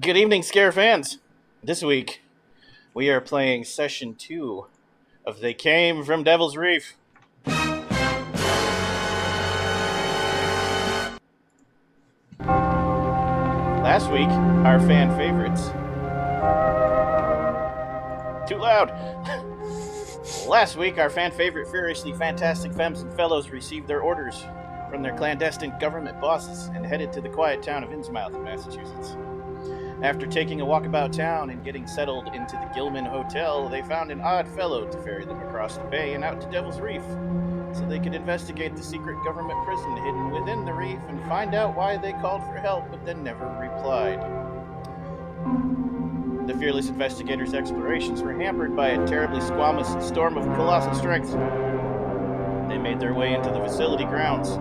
Good evening, Scare fans. This week, we are playing Session 2 of They Came from Devil's Reef. Last week, our fan favorites. Too loud! Last week, our fan favorite, furiously fantastic femmes and fellows received their orders from their clandestine government bosses and headed to the quiet town of Innsmouth, Massachusetts. After taking a walkabout town and getting settled into the Gilman Hotel, they found an odd fellow to ferry them across the bay and out to Devil's Reef, so they could investigate the secret government prison hidden within the reef and find out why they called for help but then never replied. The fearless investigators' explorations were hampered by a terribly squamous storm of colossal strength. They made their way into the facility grounds,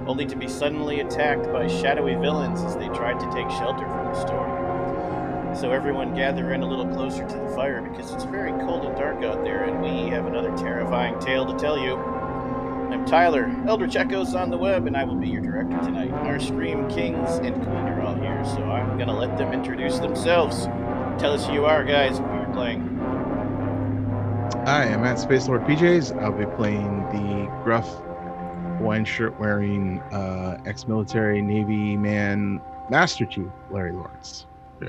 only to be suddenly attacked by shadowy villains as they tried to take shelter from the storm. So everyone gather in a little closer to the fire because it's very cold and dark out there, and we have another terrifying tale to tell you. I'm Tyler, EldritchEchoes on the web, and I will be your director tonight. Our Scream Kings and Queen are all here, so I'm going to let them introduce themselves. Tell us who you are, guys, and who you're playing. Hi, I'm at Space Lord PJs. I'll be playing the gruff, Hawaiian shirt wearing ex-military Navy man, Master Chief Larry Lawrence. Is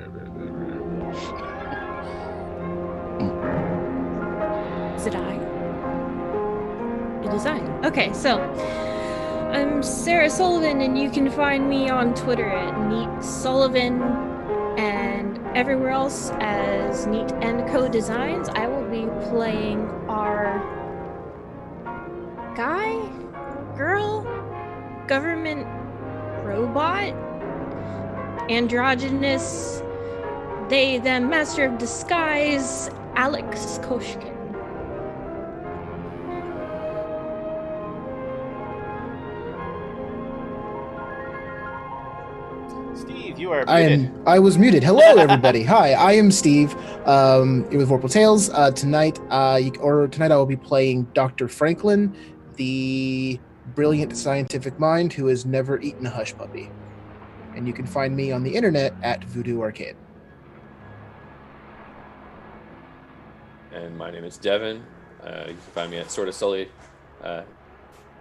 it I? It is I. Okay, so I'm Sarah Sullivan, and you can find me on Twitter at Neat Sullivan and everywhere else as Neat and Co Designs. I will be playing our guy, girl, government robot, androgynous, they, them, master of disguise, Alex Koshkin. Steve, you are muted. I was muted. Hello, everybody. Hi, I am Steve. With Vorpal Tales. Tonight I will be playing Dr. Franklin, the brilliant scientific mind who has never eaten a hush puppy. And you can find me on the internet at Voodoo Arcade. And my name is Devin. You can find me at Sorta Sully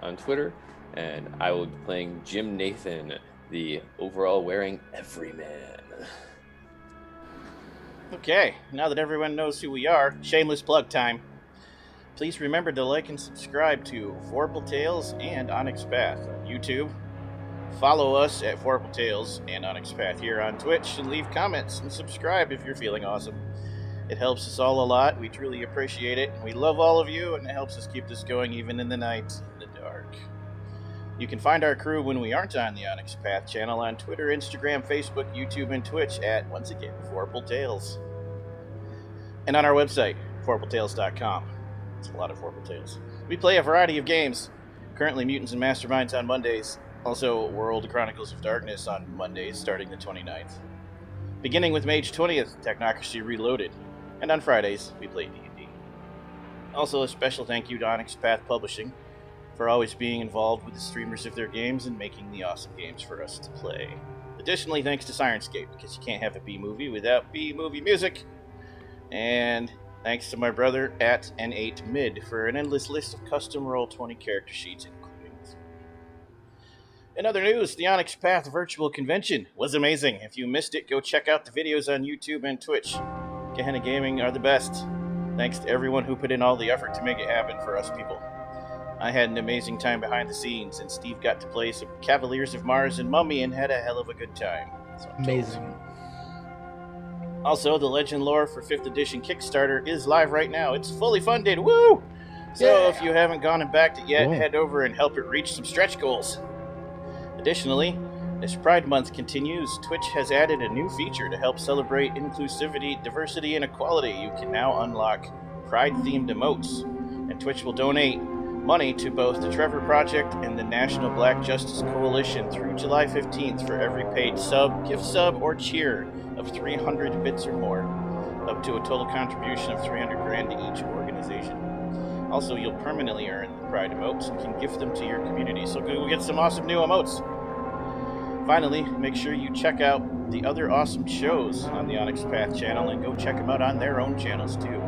on Twitter. And I will be playing Jim Nathan, the overall wearing everyman. Okay, now that everyone knows who we are, shameless plug time. Please remember to like and subscribe to Vorpal Tales and Onyx Path on YouTube. Follow us at Vorpal Tales and Onyx Path here on Twitch, and leave comments and subscribe if you're feeling awesome. It helps us all a lot. We truly appreciate it. We love all of you, and it helps us keep this going even in the night, in the dark. You can find our crew when we aren't on the Onyx Path channel on Twitter, Instagram, Facebook, YouTube, and Twitch at, once again, Vorpal Tales. And on our website, vorpaltales.com. It's a lot of Vorpal Tales. We play a variety of games. Currently, Mutants and Masterminds on Mondays. Also, World Chronicles of Darkness on Mondays, starting the 29th. Beginning with Mage 20th, Technocracy Reloaded. And on Fridays, we play D&D. Also, a special thank you to Onyx Path Publishing for always being involved with the streamers of their games and making the awesome games for us to play. Additionally, thanks to Sirenscape, because you can't have a B-movie without B-movie music. And thanks to my brother at N8Mid for an endless list of custom Roll20 character sheets, including this. In other news, the Onyx Path virtual convention was amazing. If you missed it, go check out the videos on YouTube and Twitch. Gehenna Gaming are the best. Thanks to everyone who put in all the effort to make it happen for us people. I had an amazing time behind the scenes, and Steve got to play some Cavaliers of Mars and Mummy and had a hell of a good time. So Amazing. Also, the Legend Lore for 5th edition Kickstarter is live right now. It's fully funded. Woo! So if you haven't gone and backed it yet, head over and help it reach some stretch goals. Additionally, as Pride Month continues, Twitch has added a new feature to help celebrate inclusivity, diversity, and equality. You can now unlock Pride-themed emotes, and Twitch will donate money to both the Trevor Project and the National Black Justice Coalition through July 15th for every paid sub, gift sub, or cheer of 300 bits or more, up to a total contribution of 300 grand to each organization. Also, you'll permanently earn the Pride emotes and can gift them to your community, so go get some awesome new emotes. Finally, make sure you check out the other awesome shows on the Onyx Path channel and go check them out on their own channels too.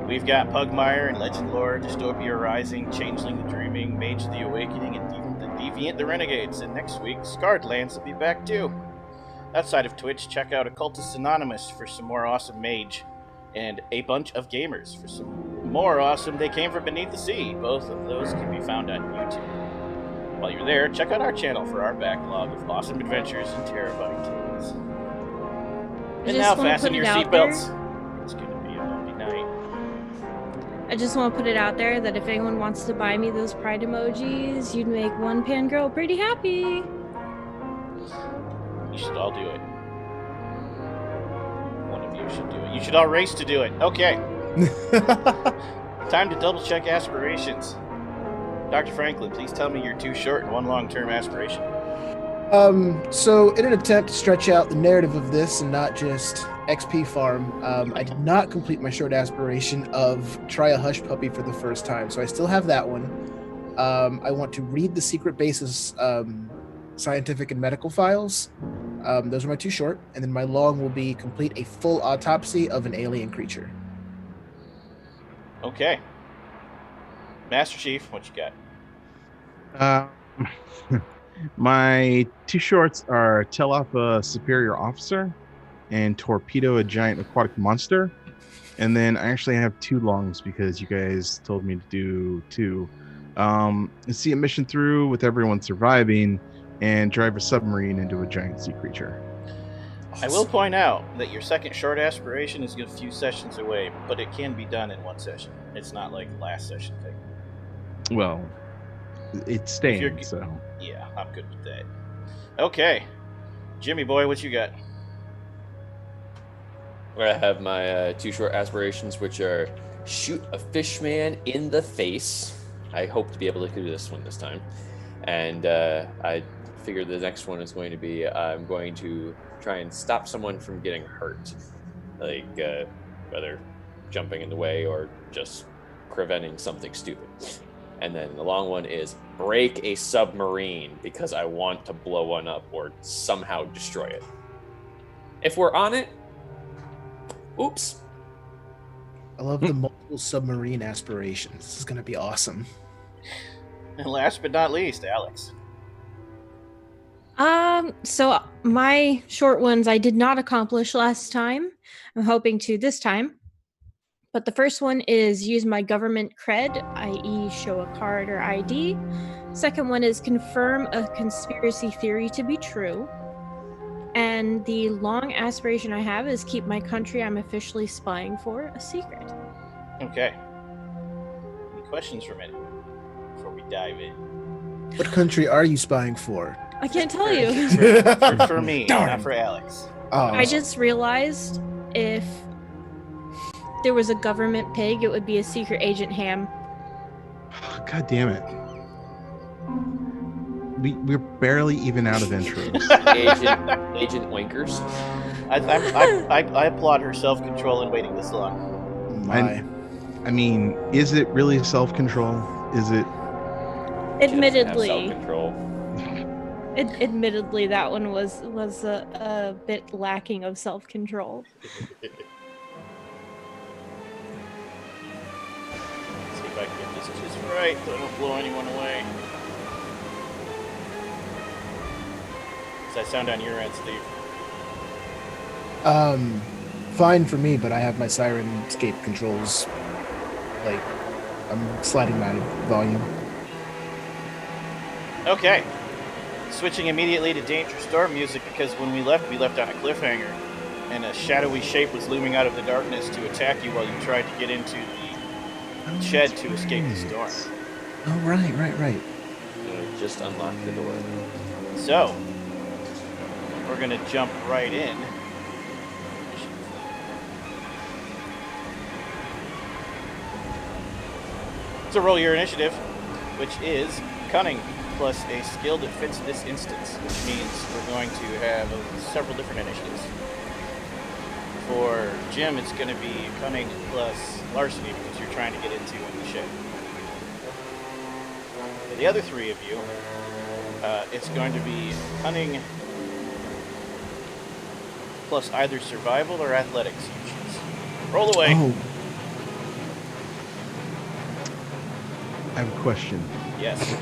We've got Pugmire and Legend Lore, Dystopia Rising, Changeling the Dreaming, Mage the Awakening, and even the Deviant the Renegades. And next week, Scarred Lands will be back too. Outside of Twitch, check out Occultists Anonymous for some more awesome mage, and A Bunch of Gamers for some more awesome They Came From Beneath the Sea. Both of those can be found on YouTube. While you're there, check out our channel for our backlog of awesome adventures and terrifying tales. And now fasten your seatbelts. It's going to be a bumpy night. I just want to put it out there that if anyone wants to buy me those pride emojis, you'd make one pan girl pretty happy. You should all do it. One of you should do it. You should all race to do it. Okay. Time to double check aspirations. Dr. Franklin, please tell me your 2 short and 1 long-term aspiration. So in an attempt to stretch out the narrative of this and not just XP farm, I did not complete my short aspiration of try a hush puppy for the first time. So I still have that one. I want to read the secret basis scientific and medical files. Those are my 2 short. And then my long will be complete a full autopsy of an alien creature. Okay. Master Chief, what you got? My 2 shorts are tell off a superior officer and torpedo a giant aquatic monster. And then I actually have 2 longs because you guys told me to do 2. See a mission through with everyone surviving and drive a submarine into a giant sea creature. I will point out that your second short aspiration is a few sessions away, but it can be done in 1 session. It's not like last session thing. Well, it's staying, so... Yeah, I'm good with that. Okay. Jimmy boy, what you got? I have my 2 short aspirations, which are shoot a fishman in the face. I hope to be able to do this one this time. And I figure the next one is going to be I'm going to try and stop someone from getting hurt. Like, whether jumping in the way or just preventing something stupid. And then the long one is break a submarine because I want to blow one up or somehow destroy it. If we're on it, oops. I love the multiple submarine aspirations. This is going to be awesome. And last but not least, Alex. So my short ones I did not accomplish last time. I'm hoping to this time. But the first one is use my government cred, i.e. show a card or ID. Second one is confirm a conspiracy theory to be true. And the long aspiration I have is keep my country I'm officially spying for a secret. Okay. Any questions from it before we dive in? What country are you spying for? I can't tell you. For me, not for Alex. Oh. I just realized if there was a government pig, it would be a secret agent ham. God damn it. We're barely even out of intros. Agent Winkers. I applaud her self-control in waiting this long. I mean, is it really self-control? Is it? Admittedly, Self-control. admittedly, that one was a bit lacking of self-control. See if I can get this just right so I don't blow anyone away. Does that sound on your end, Steve? Fine for me, but I have my siren escape controls. Like, I'm sliding my volume. Okay. Switching immediately to Danger Storm music because when we left on a cliffhanger, and a shadowy shape was looming out of the darkness to attack you while you tried to get into the shed to escape the storm. Oh, right. Just unlock the door. So, we're going to jump right in. So roll your initiative, which is Cunning plus a skill that fits this instance, which means we're going to have several different initiatives. For Jim, it's going to be Cunning plus Larceny because you're trying to get into in the shed. For the other 3 of you, It's going to be cunning plus either survival or athletics. You choose. Roll away. Oh, I have a question. Yes.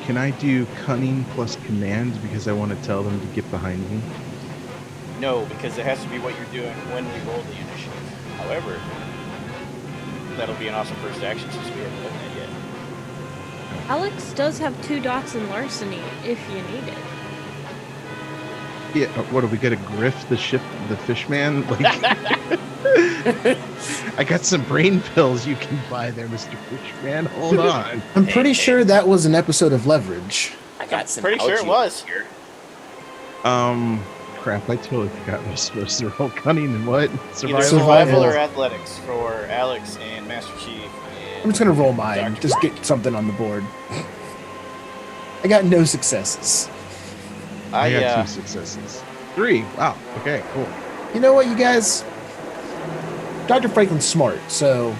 Can I do cunning plus command because I want to tell them to get behind me? No, because it has to be what you're doing when we roll the initiative. However, that'll be an awesome first action since we haven't done that yet. Alex does have 2 dots in larceny if you need it. Yeah. What, are we gonna griff the ship, the fishman? Like, I got some brain pills you can buy there, Mr. Fishman. Hold on. I'm pretty sure that was an episode of Leverage. I got some. Pretty sure it algae was. here. Crap, I totally forgot I was supposed to roll cunning and what? Either Survival. survival or athletics for Alex and Master Chief. And I'm just gonna roll mine. Dr. Just get something on the board. I got no successes. I got 2 successes. 3. Wow. Okay, cool. You know what, you guys? Dr. Franklin's smart, so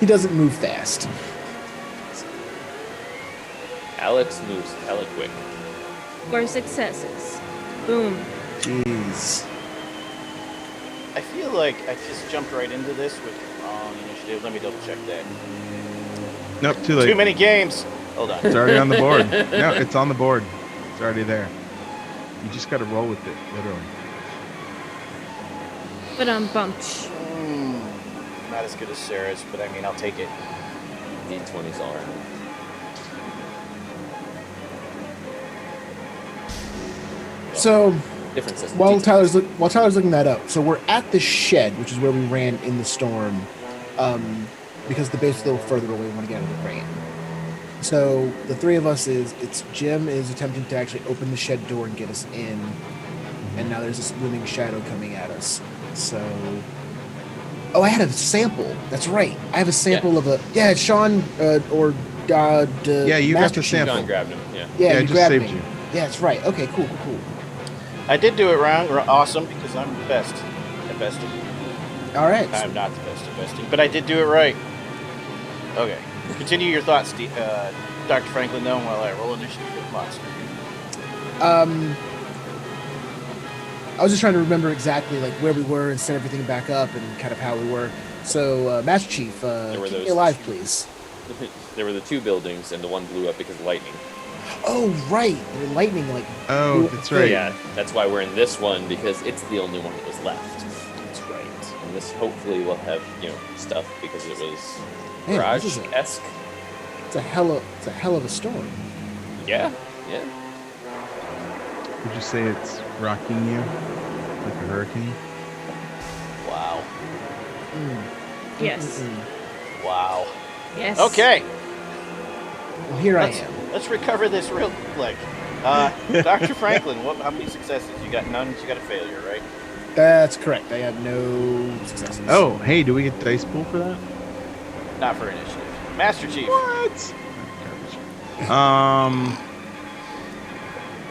he doesn't move fast. Alex moves hella quick. 4 successes. Boom. Jeez. I feel like I just jumped right into this with the wrong initiative. Let me double check that. Nope, too late. Too many games. Hold on. It's already on the board. No, it's on the board. It's already there. You just got to roll with it, literally. But bumped. Not as good as Sarah's, but I mean, I'll take it. D20's all right. So Different system. while Tyler's looking that up, so we're at the shed, which is where we ran in the storm, because the base is a little further away. We want to get out of the rain. So the 3 of us it's Jim is attempting to actually open the shed door and get us in, and now there's this looming shadow coming at us. So, oh, I had a sample. That's right. I have a sample of a it's Sean or Yeah, you got Master the Chief. sample. John grabbed him. Yeah. Yeah, I you just grabbed saved me. you. Yeah, that's right. Okay, cool. I did do it wrong. Awesome, because I'm the best at besting. All right. I'm not the best at besting, but I did do it right. Okay. Continue your thoughts, Dr. Franklin, though, while I roll initiative with monster. I was just trying to remember exactly like where we were and set everything back up and kind of how we were. So, Master Chief, were keep me those- alive, please. There were the 2 buildings, and the one blew up because of lightning. Oh, right. The lightning, like. Oh, blew- that's right. Yeah, that's why we're in this one, because it's the only one that was left. That's right. And this hopefully will have, stuff, because it was Man, this is Garage-esque. It's a hell of a storm. Yeah. Would you say it's rocking you like a hurricane? Wow. Yes. Wow. Yes. Okay. Well, here Let's- I am. Let's recover this real quick. Dr. Franklin, how many successes? You got none, you got a failure, right? That's correct. I have no successes. Oh, hey, do we get dice pool for that? Not for initiative. Master Chief. What?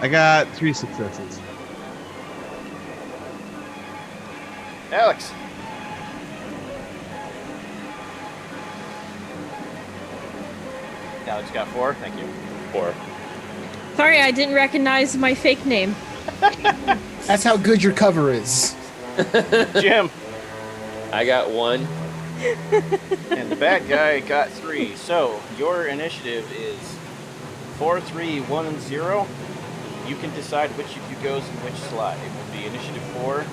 I got 3 successes. Alex. Alex got 4. Thank you. 4. Sorry, I didn't recognize my fake name. That's how good your cover is. Jim. I got 1. And the bad guy got 3. So your initiative is 4, 3, 1, and 0. You can decide which of you goes in which slot. It will be initiative 4,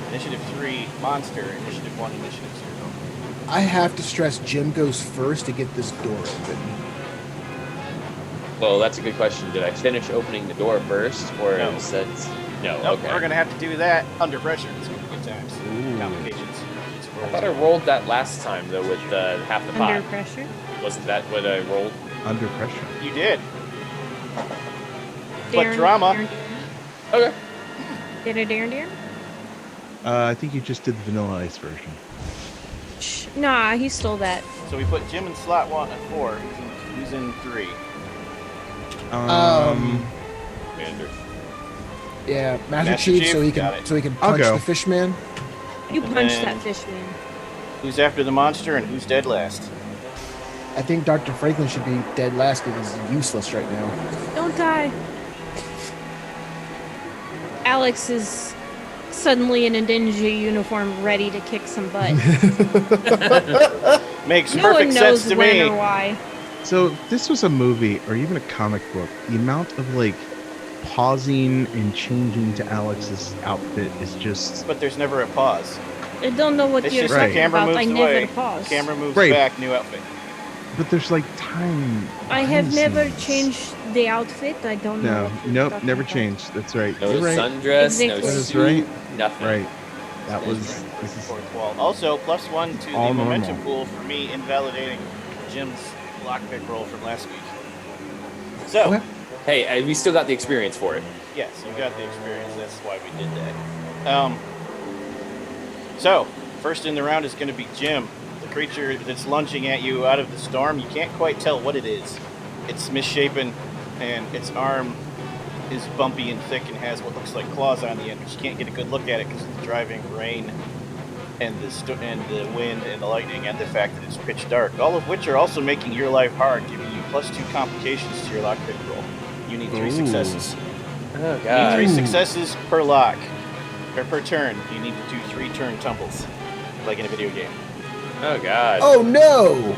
initiative 3, monster, initiative 1, initiative 0. I have to stress Jim goes first to get this door open. Well, that's a good question. Did I finish opening the door first, or No. instead? No. Nope, Okay. we're going to have to do that under pressure. It's going to be good times. Complications. It's I thought I rolled that last time though with half the pot. Under pressure. Wasn't that what I rolled? Under pressure. You did. But Darren, drama. Okay. Did I Darren? I think you just did the Vanilla Ice version. Shh. Nah, he stole that. So we put Jim in slot 1 at 4. Who's in 3? Commander. Yeah, Master Master Chief, Chief, so he got can it. I'll punch go. the fishman. You And punched then- that fish man. Who's after the monster and who's dead last? I think Dr. Franklin should be dead last because he's useless right now. Don't die. Alex is suddenly in a ninja uniform, ready to kick some butt. Makes No perfect one sense knows to when me. or why. So if this was a movie or even a comic book, the amount of like pausing and changing to Alex's outfit is just But there's never a pause. I don't know what It's you're just Right. the talking camera about. moves I away, never pause. camera moves Right. back, new outfit. but there's like time. I have time never scenes. changed the outfit. I don't know. No, what you're nope, talking never about. changed. That's right. No You're right. sundress, Exactly. no That is suit, right. nothing. Right. That That's was right. this is Fourth wall. Also, +1 to All the normal. momentum pool for me invalidating Jim's lockpick roll from last week. So, Okay. Hey, we still got the experience for it. yes, you got the experience. That's why we did that. So, first in the round is going to be Jim, the creature that's lunging at you out of the storm. You can't quite tell what it is. It's misshapen, and its arm is bumpy and thick and has what looks like claws on the end, but you can't get a good look at it because of the driving rain and the wind and the lightning and the fact that it's pitch dark, all of which are also making your life hard, giving you +2 complications to your lockpick roll. You need 3 Ooh. successes. Oh You need god. 3 successes per lock, or per turn. You need to do 3 turn tumbles, like in a video game. Oh god. Oh no!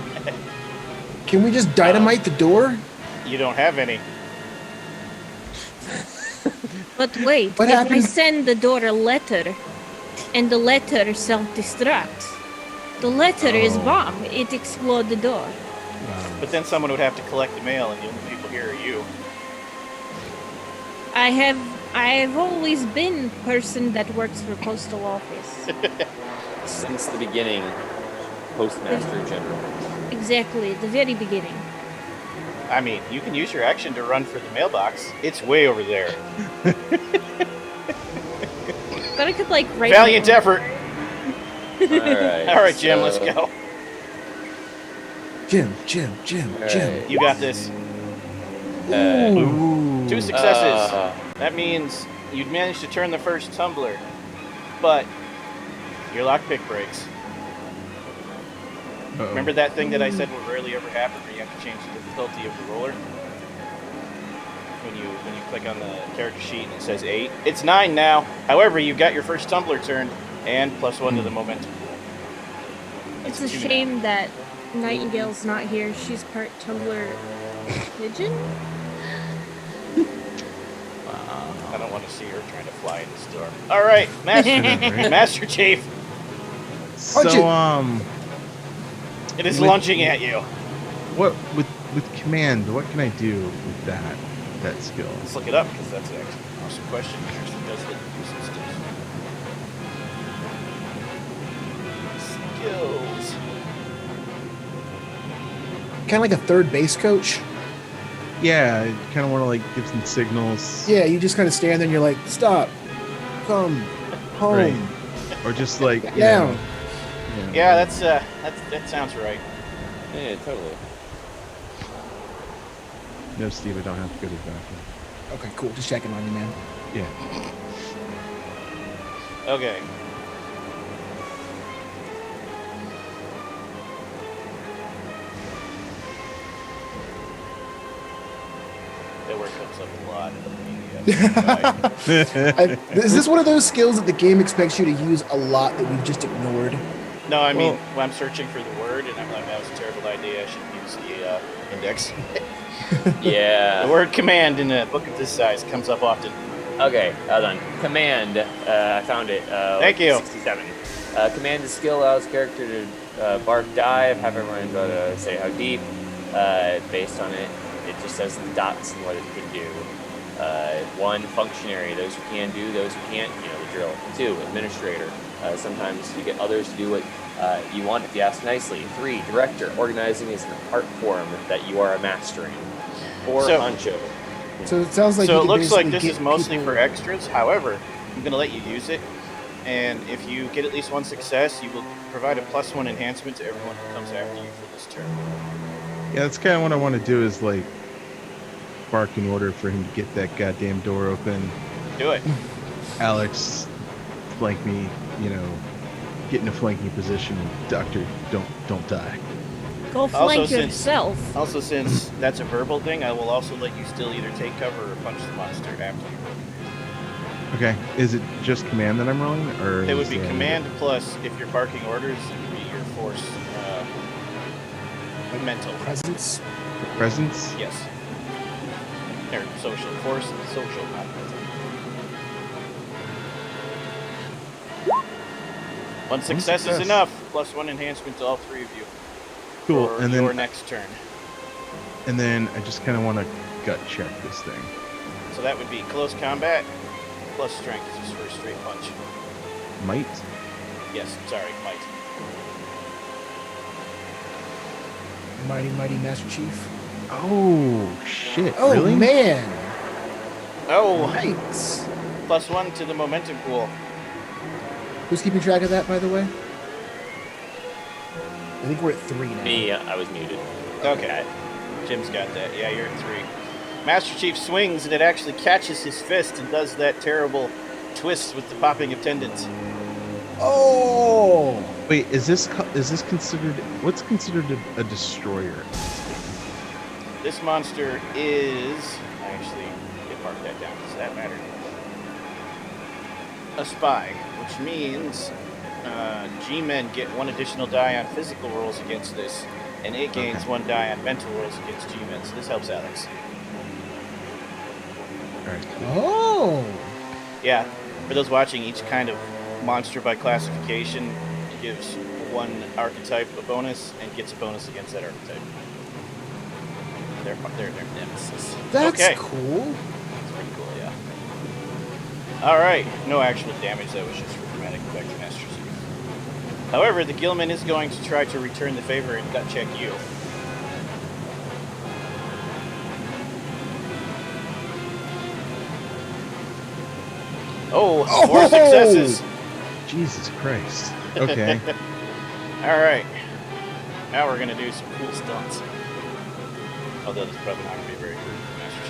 Can we just dynamite the door? You don't have any. But wait, What if I happens- send the door a letter, and the letter self-destructs, the letter is Oh. bomb. It explodes the door. But then someone would have to collect the mail, and the only people here are you. I have always been person that works for postal office. Since the beginning, Postmaster General. Exactly, the very beginning. I mean, you can use your action to run for the mailbox. It's way over there. But I could like write. Valiant effort. Alright. All right, Jim, let's so- go. Jim. Alright. You got this. Ooh. 2 successes. That means you'd managed to turn the first tumbler, but your lockpick breaks. Uh-oh. Remember that thing that I said will rarely ever happen, where you have to change the difficulty of the roller? When you click on the character sheet and it says 8. It's 9 now. However, you got your first tumbler turned, and +1 to the momentum. It's That's a 2 now. shame that Nightingale's not here. She's part Tumblr pigeon. I don't want to see her trying to fly in the storm. All right, Master Chief, Punch it. So it is With- lunging at you. what with command? What can I do with that skill? Let's look it up because that's actually an awesome question. It actually does let you do some stuff. Skills. Kind of like a third base coach. Yeah, I kind of want to like give some signals. Yeah, you just kind of stand there and you're like, stop, come, home, Right. Or just like you down. know, you know. Yeah, that sounds right. Yeah, totally. No, Steve, I don't have to go to the bathroom. Okay, cool. Just checking on you, man. Yeah. Okay. That word comes up a lot. Is this one of those skills that the game expects you to use a lot that we've just ignored? No, I mean, Well- when I'm searching for the word, and I'm like, that was a terrible idea. I should use the index. Yeah. The word command in a book of this size comes up often. Okay, hold on. Command. I found it. Thank you. 67. Command is skill allows character to bark dive, have everyone say how deep. Based on it, it just says the dots and what it can do. 1, functionary, those who can do, those who can't, you know the drill. 2, administrator. Sometimes you get others to do what you want if you ask nicely. 3, director, organizing is an art form that you are mastering. 4, So- honcho. So it sounds like So you it can looks like basically this is get mostly people- for extras. However, I'm going to let you use it. And if you get at least 1 success, you will provide a +1 enhancement to everyone who comes after you for this turn. Yeah, that's kind of what I want to do is like bark in order for him to get that goddamn door open. Do it. Alex, flank me, you know, get in a flanking position. Doctor, don't die. Go Also, flank since- yourself. Also, since that's a verbal thing, I will also let you still either take cover or punch the monster after you roll. Okay. Is it just command that I'm rolling, or It would is be there- command plus, if you're barking orders, it would be your force, mental. Presence. presence? Yes. Or social. Force and social, not mental. One success is success. enough. Plus 1 enhancement to all 3 of you. Cool. For And your then next turn. I just kind of want to gut check this thing. So that would be close combat plus strength just for a straight punch. Might. Yes, sorry, might. Mighty Master Chief. Oh shit! Oh really? man! Oh, Yikes! plus 1 to the momentum pool. Who's keeping track of that, by the way? I think we're at 3 now. Me, I was muted. Okay. Jim's got that. Yeah, you're at 3. Master Chief swings and it actually catches his fist and does that terrible twist with the popping of tendons. Oh! Wait, is this considered? What's considered a destroyer? This monster is... I actually did mark that down. Does that matter? A spy, which means G-men get 1 additional die on physical rolls against this, and it gains Okay. 1 die on mental rolls against G-men, so this helps Alex. All right. Oh! Yeah, for those watching, each kind of monster by classification gives 1 archetype a bonus and gets a bonus against that archetype. They're nemesis. That's okay. cool. That's pretty cool, yeah. Alright, no actual damage, that was just for dramatic effect, Master Chief. However, the Gilman is going to try to return the favor and gut check you. Oh, 4 successes! Jesus Christ. Okay. Alright. Now we're gonna do some cool stunts. Although this is probably not gonna be very good for Master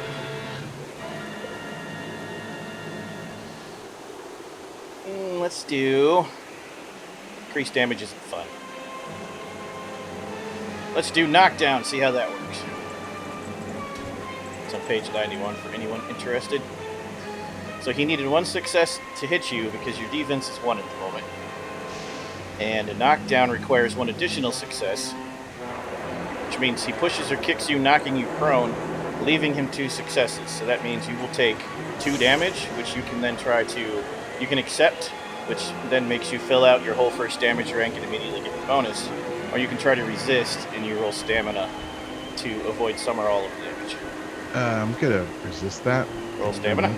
Chief. Let's do... Increased damage isn't fun. Let's do knockdown, see how that works. It's on page 91 for anyone interested. So he needed 1 success to hit you because your defense is 1 at the moment. And a knockdown requires 1 additional success, which means he pushes or kicks you, knocking you prone, leaving him 2 successes. So that means you will take 2 damage, which you can then you can accept, which then makes you fill out your whole first damage rank and immediately get the bonus. Or you can try to resist and you roll stamina to avoid some or all of the damage. I'm gonna resist that. Roll stamina.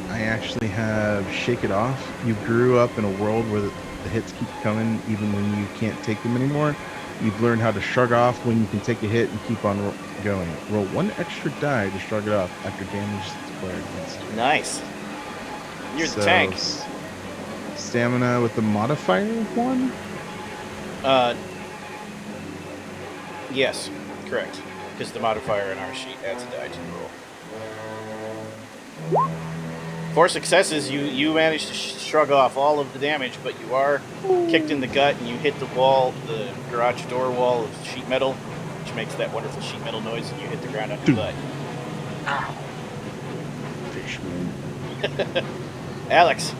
I actually have Shake It Off. You grew up in a world where the hits keep coming even when you can't take them anymore. You've learned how to shrug off when you can take a hit and keep on going. Roll 1 extra die to shrug it off after damage is declared against you. Nice. You're So, the tank. Stamina with the modifier 1? Yes, correct. Because the modifier in our sheet adds a die to the roll. 4 successes, you managed to shrug off all of the damage, but you are kicked in the gut and you hit the wall, the garage door wall of sheet metal, which makes that wonderful sheet metal noise, and you hit the ground on your butt. Ow. Fishman. Alex.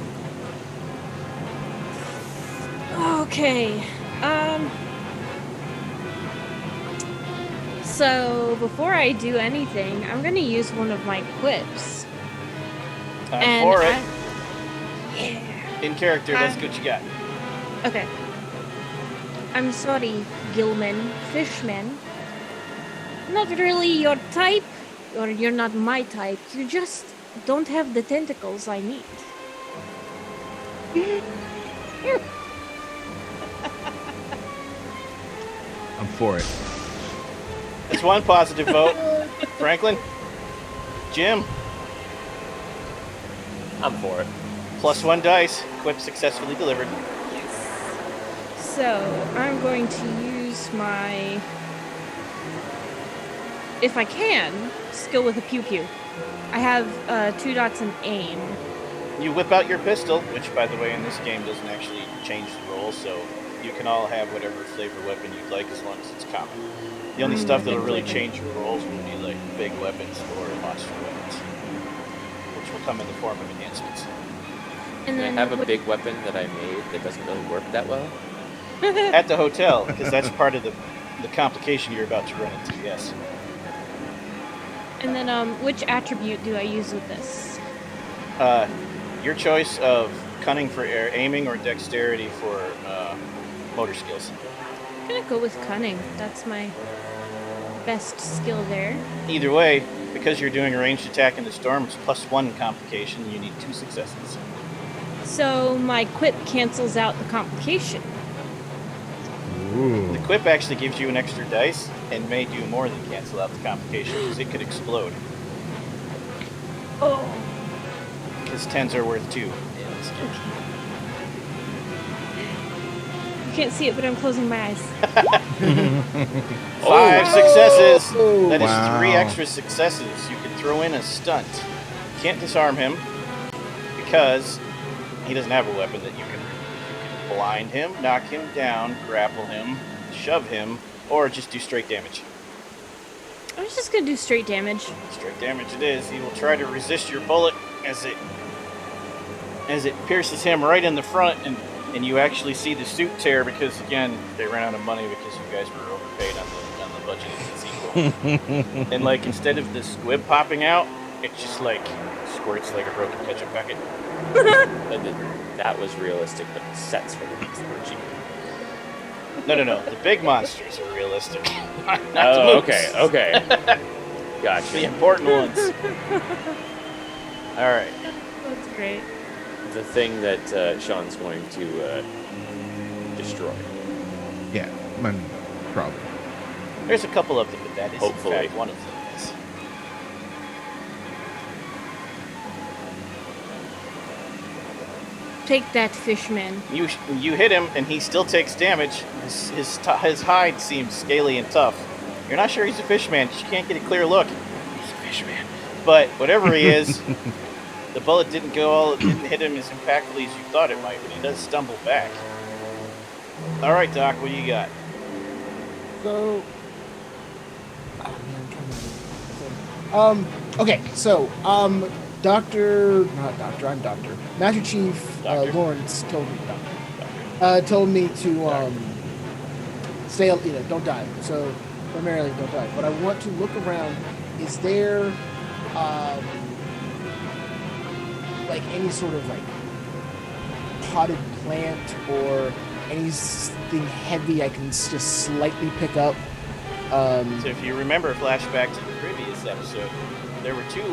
Okay. So before I do anything, I'm gonna use one of my quips. Time for it. Yeah. In character, let's get what you got. Okay. I'm sorry, Gilman, Fishman. Not really your type, or you're not my type. You just don't have the tentacles I need. I'm for it. That's 1 positive vote. Franklin? Jim? I'm for it. Plus 1 dice. Quip successfully delivered. So, I'm going to use my, if I can, skill with a pew-pew. I have 2 dots in aim. You whip out your pistol, which, by the way, in this game doesn't actually change the roll, so you can all have whatever flavor weapon you'd like as long as it's common. The only stuff that'll really change your rolls will be like big weapons or monster weapons, which will come in the form of enhancements. And Can I then have a big weapon that I made that doesn't really work that well? At the hotel, because that's part of the complication you're about to run into, yes. And then which attribute do I use with this? Your choice of cunning for aiming or dexterity for motor skills. I'm gonna go with cunning. That's my best skill there. Either way, because you're doing a ranged attack in the storm, it's +1 complication. You need 2 successes. So my quip cancels out the complication. Ooh. The quip actually gives you an extra dice and may do more than cancel out the complication because it could explode. Oh. Because 10s are worth 2. You can't see it, but I'm closing my eyes. 5 successes. Oh. That is Wow. 3 extra successes. You can throw in a stunt. Can't disarm him because he doesn't have a weapon that you can blind him, knock him down, grapple him, shove him, or just do straight damage. I was just gonna do straight damage. Straight damage it is. He will try to resist your bullet as it pierces him right in the front, and you actually see the suit tear because again they ran out of money because you guys were overpaid on the budget of the sequel. And like instead of the squib popping out, it just like squirts like a broken ketchup packet. That was realistic, but the sets for the were cheap. No. The big monsters are realistic. Not Oh, the moves. okay. The Gotcha. important ones. All right. That's great. The thing that Sean's going to destroy. Yeah, probably. There's a couple of them, but that is Hopefully. in fact one of them. Yes. Take that, fishman. You hit him, and he still takes damage. His hide seems scaly and tough. You're not sure he's a fishman. You can't get a clear look. He's a fishman. But whatever he is, the bullet didn't hit him as impactfully as you thought it might, but he does stumble back. All right, Doc, what do you got? So, okay, so, Master Chief Doctor. Lawrence told me to stay, don't die. So primarily don't die. But I want to look around. Is there like any sort of like potted plant or anything heavy I can just slightly pick up? So if you remember a flashback to the previous episode, there were 2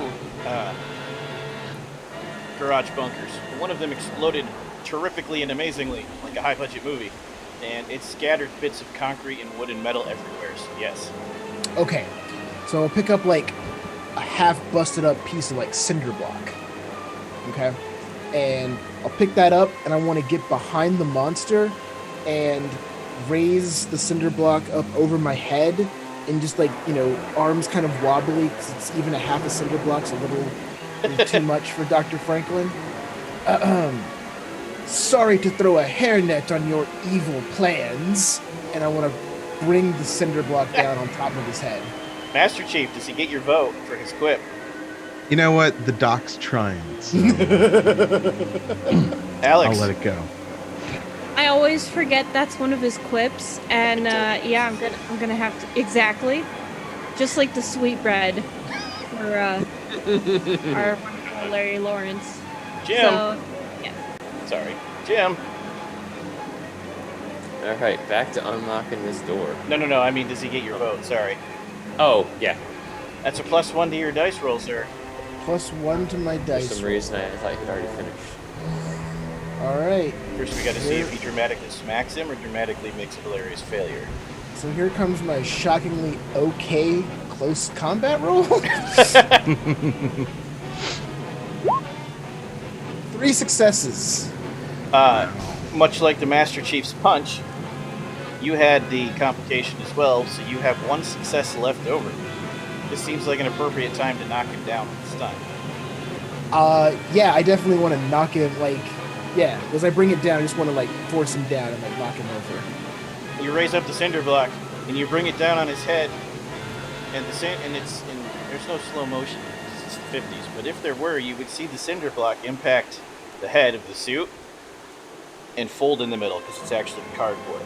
garage bunkers. One of them exploded terrifically and amazingly, like a high-budget movie, and it scattered bits of concrete and wood and metal everywhere, so yes. Okay, so I'll pick up like a half busted up piece of like cinder block. Okay, and I'll pick that up and I want to get behind the monster and raise the cinder block up over my head and just like, arms kind of wobbly because it's even a half a cinder block's a little too much for Dr. Franklin. Sorry to throw a hairnet on your evil plans. And I want to bring the cinder block down on top of his head. Master Chief, does he get your vote for his quip? You know what? The doc's trying, so Alex, I'll let it go. I always forget that's one of his quips, and yeah, I'm gonna have to exactly, just like the sweetbread for our wonderful Larry Lawrence. Jim. So, yeah. Sorry. Jim. All right, back to unlocking this door. No. I mean, does he get your vote? Sorry. Oh, yeah. That's a +1 to your dice roll, sir. +1 to my For dice. some reason, I thought you had already finished. All right. First, we got to see if he dramatically smacks him or dramatically makes a hilarious failure. So here comes my shockingly okay close combat roll. 3 successes. Much like the Master Chief's punch, you had the complication as well, so you have 1 success left over. This seems like an appropriate time to knock him down with a stun. Yeah, I definitely want to knock him, like, Yeah, as I bring it down, I just want to like force him down and like knock him over. You raise up the cinder block and you bring it down on his head, and there's no slow motion. It's the 50s, but if there were, you would see the cinder block impact the head of the suit and fold in the middle because it's actually cardboard.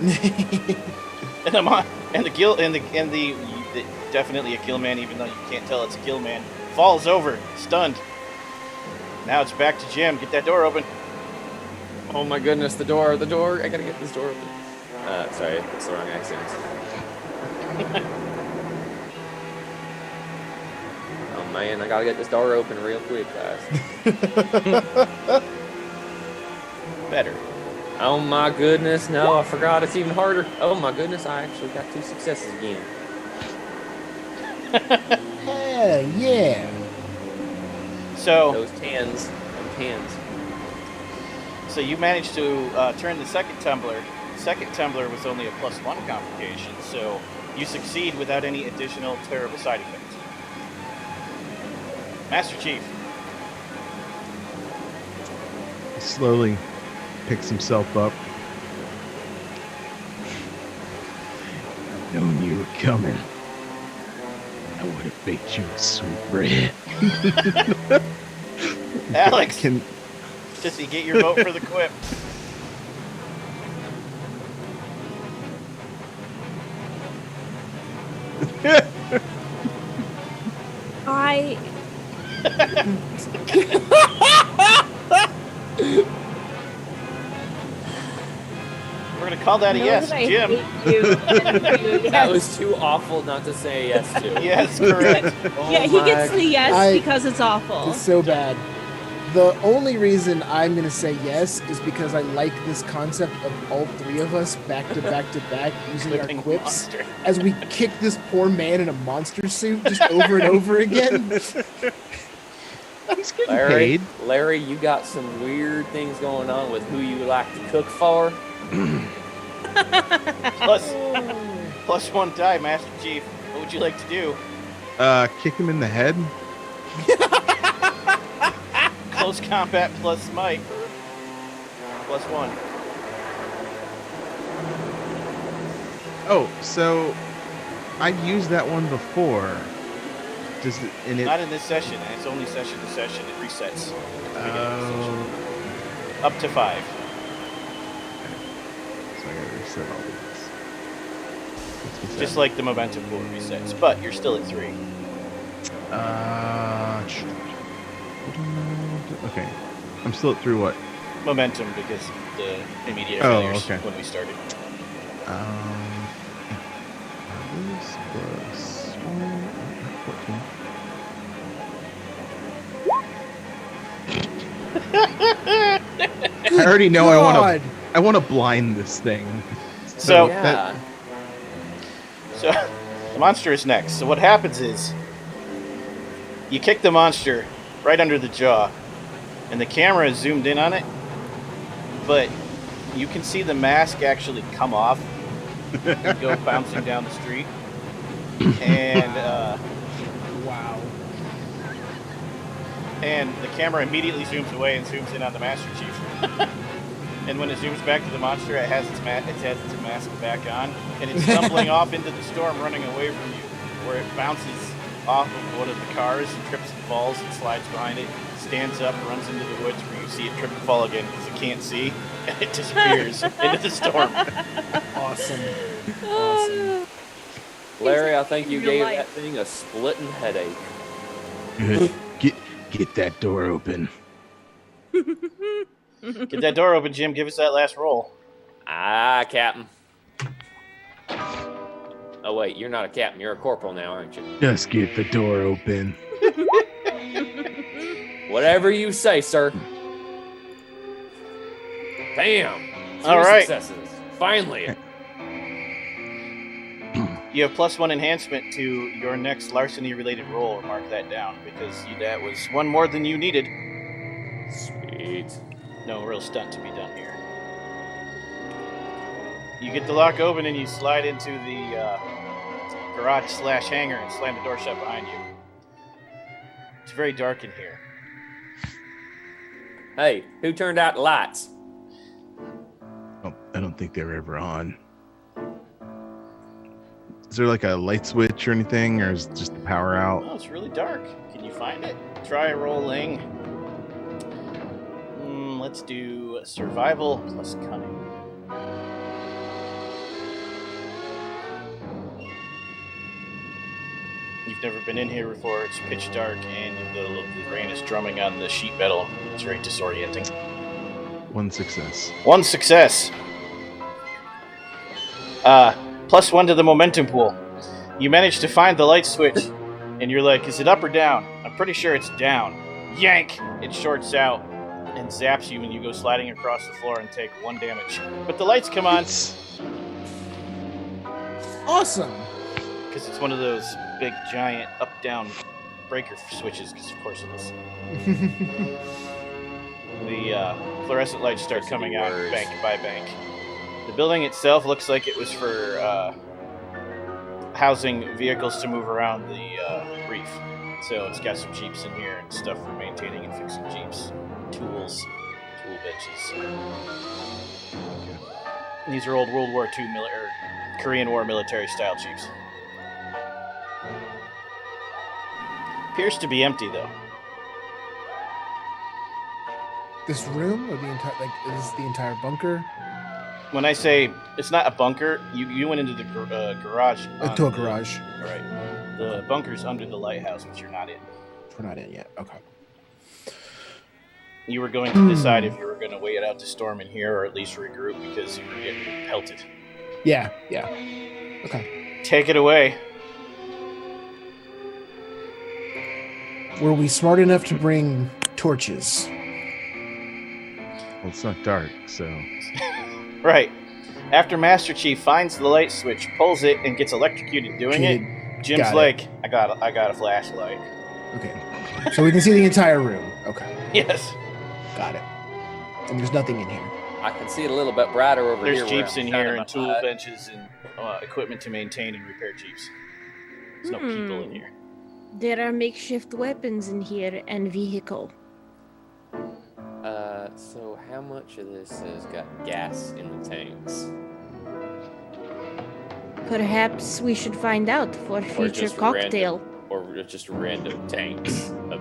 The definitely a kill man, even though you can't tell it's a kill man, falls over, stunned. Now it's back to Jim. Get that door open. Oh my goodness, the door. I gotta get this door open. Sorry, that's the wrong accent. Oh man, I gotta get this door open real quick, guys. Better. Oh my goodness, no, I forgot it's even harder. Oh my goodness, I actually got 2 successes again. Hell yeah. So Those tens. So you managed to turn the second tumbler. The second tumbler was only a +1 complication, so you succeed without any additional terrible side effects. Master Chief. He slowly picks himself up. I've known you were coming. I would have baked you a sweet bread. Alex, just to get your vote for the quip. I We're going to call that a know yes, that I Jim. hate you. That Yes. was too awful not to say yes to. Yes, correct. Oh Yeah, he my- gets the yes I- because it's awful. It's so bad. The only reason I'm going to say yes is because I like this concept of all 3 of us back to back to back using our Flipping quips monster. as we kick this poor man in a monster suit just over and over again. He's getting paid. Larry, you got some weird things going on with who you like to cook for. +1 die, Master Chief. What would you like to do? Kick him in the head. Close combat plus smite. +1. Oh, so I've used that one before. Does it? And it Not in this session. It's only session to session. It resets. Up to 5. So I gotta reset all these. What's Just that? like the momentum pool resets. But you're still at 3. Okay. I'm still at through what? Momentum because the immediate Oh, failures okay. when we started. This plus 14. I already know God. I want to blind this thing. So- Yeah. So the monster is next. So what happens is you kick the monster right under the jaw, and the camera is zoomed in on it, but you can see the mask actually come off and go bouncing down the street. And Wow. and the camera immediately zooms away and zooms in on the Master Chief. And when it zooms back to the monster, it has its mask back on, and it's stumbling off into the storm, running away from you, where it bounces off of one of the cars and trips and falls and slides behind it, stands up, runs into the woods where you see it trip and fall again because it can't see, and it disappears into the storm. Awesome. Oh, Larry, I think you Your gave life. that thing a splitting headache. Good. Get that door open. Get that door open, Jim. Give us that last roll. Ah, Captain. Oh, wait, you're not a captain. You're a corporal now, aren't you? Just get the door open. Whatever you say, sir. Bam! 3 All right. successes. Finally. You have +1 enhancement to your next larceny-related roll. Mark that down because that was one more than you needed. Sweet. No real stunt to be done here. You get the lock open and you slide into the garage/hangar and slam the door shut behind you. It's very dark in here. Hey, who turned out the lights? Oh, I don't think they were ever on. Is there like a light switch or anything, or is it just the power out? Oh, it's really dark. Can you find it? Try rolling. Let's do survival plus cunning. You've never been in here before. It's pitch dark, and the rain is drumming on the sheet metal. It's very disorienting. One success. One success. +1 to the momentum pool. You manage to find the light switch, and you're like, is it up or down? I'm pretty sure it's down. Yank! It shorts out and zaps you, and you go sliding across the floor and take 1 damage. But the lights come on. Awesome. Because it's one of those big, giant, up-down breaker switches, because of course it is. The fluorescent lights start coming out bank by bank. The building itself looks like it was for housing vehicles to move around the reef. So it's got some Jeeps in here and stuff for maintaining and fixing Jeeps. Tools, tool benches. These are old World War II or Korean War military-style Jeeps. Appears to be empty, though. This room or the entire is the entire bunker? When I say it's not a bunker, you went into the garage. To a garage. Right. The bunker's under the lighthouse, which you're not in. We're not in yet. Okay. You were going to decide if you were going to wait it out to storm in here or at least regroup because you were getting pelted. Yeah. Okay. Take it away. Were we smart enough to bring torches? Well, it's not dark, so... Right. After Master Chief finds the light switch, pulls it, and gets electrocuted doing it, Jim's like, I got a flashlight. Okay. So we can see the entire room. Okay. Yes. Got it. And there's nothing in here. I can see it a little bit brighter over here. There's Jeeps in here and tool hut. benches and equipment to maintain and repair Jeeps. There's no people in here. There are makeshift weapons in here and vehicle. So how much of this has got gas in the tanks? Perhaps we should find out for future just cocktail. Or just random tanks of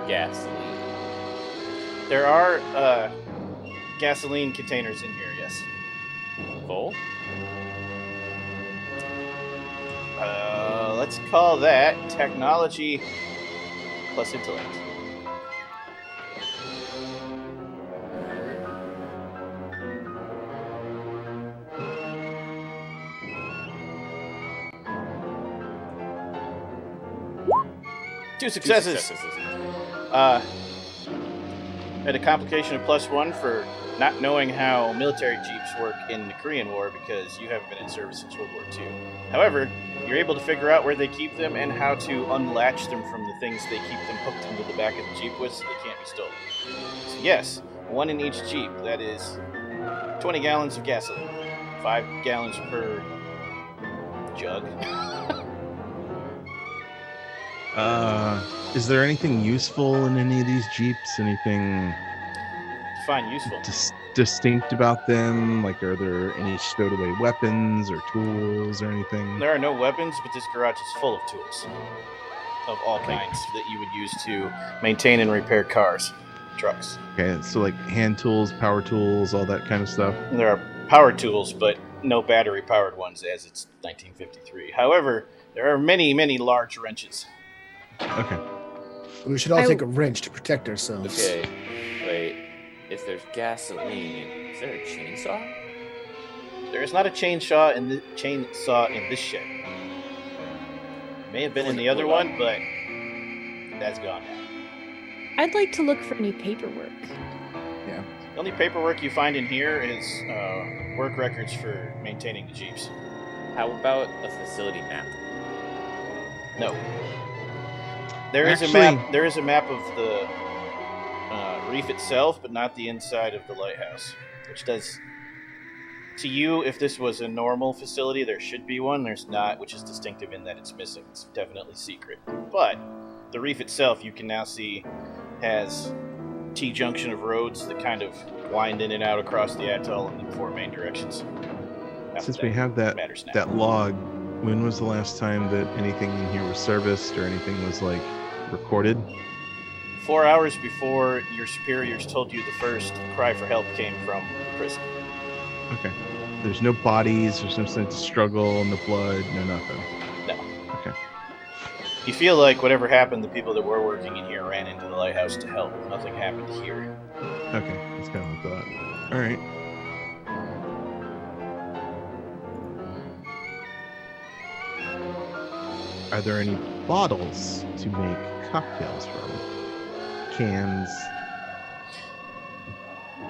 gasoline? There are gasoline containers in here, yes. Full? Let's call that technology plus intellect. Two successes. At a complication of +1 for not knowing how military Jeeps work in the Korean War because you haven't been in service since World War II. However, you're able to figure out where they keep them and how to unlatch them from the things they keep them hooked into the back of the Jeep with so they can't be stolen. So yes, 1 in each Jeep. That is 20 gallons of gasoline. 5 gallons per jug. Is there anything useful in any of these Jeeps? Anything Define useful. distinct about them? Like, are there any stowed away weapons or tools or anything? There are no weapons, but this garage is full of tools of all kinds that you would use to maintain and repair cars, trucks. Okay, so like hand tools, power tools, all that kind of stuff. And there are power tools, but no battery-powered ones as it's 1953. However, there are many, many large wrenches. Okay. We should all take a wrench to protect ourselves. Okay, wait. If there's gasoline, is there a chainsaw? There is not a chainsaw in this shed. May have been in the other one, but that's gone now. I'd like to look for any paperwork. Yeah. The only paperwork you find in here is work records for maintaining the Jeeps. How about a facility map? No. There is Actually- a map. There is a map of the reef itself, but not the inside of the lighthouse. Which does, to you, if this was a normal facility, there should be one. There's not, which is distinctive in that it's missing. It's definitely secret. But the reef itself, you can now see, has T-junction of roads that kind of wind in and out across the atoll in the 4 main directions. Since we have that log, when was the last time that anything in here was serviced or anything was like recorded? 4 hours before your superiors told you the first cry for help came from the prison. Okay. There's no bodies, there's no sense of struggle, no blood, no nothing. No. Okay. You feel like whatever happened, the people that were working in here ran into the lighthouse to help. Nothing happened here. Okay, that's kind of what I thought. All right. Are there any bottles to make cocktails from? Cans?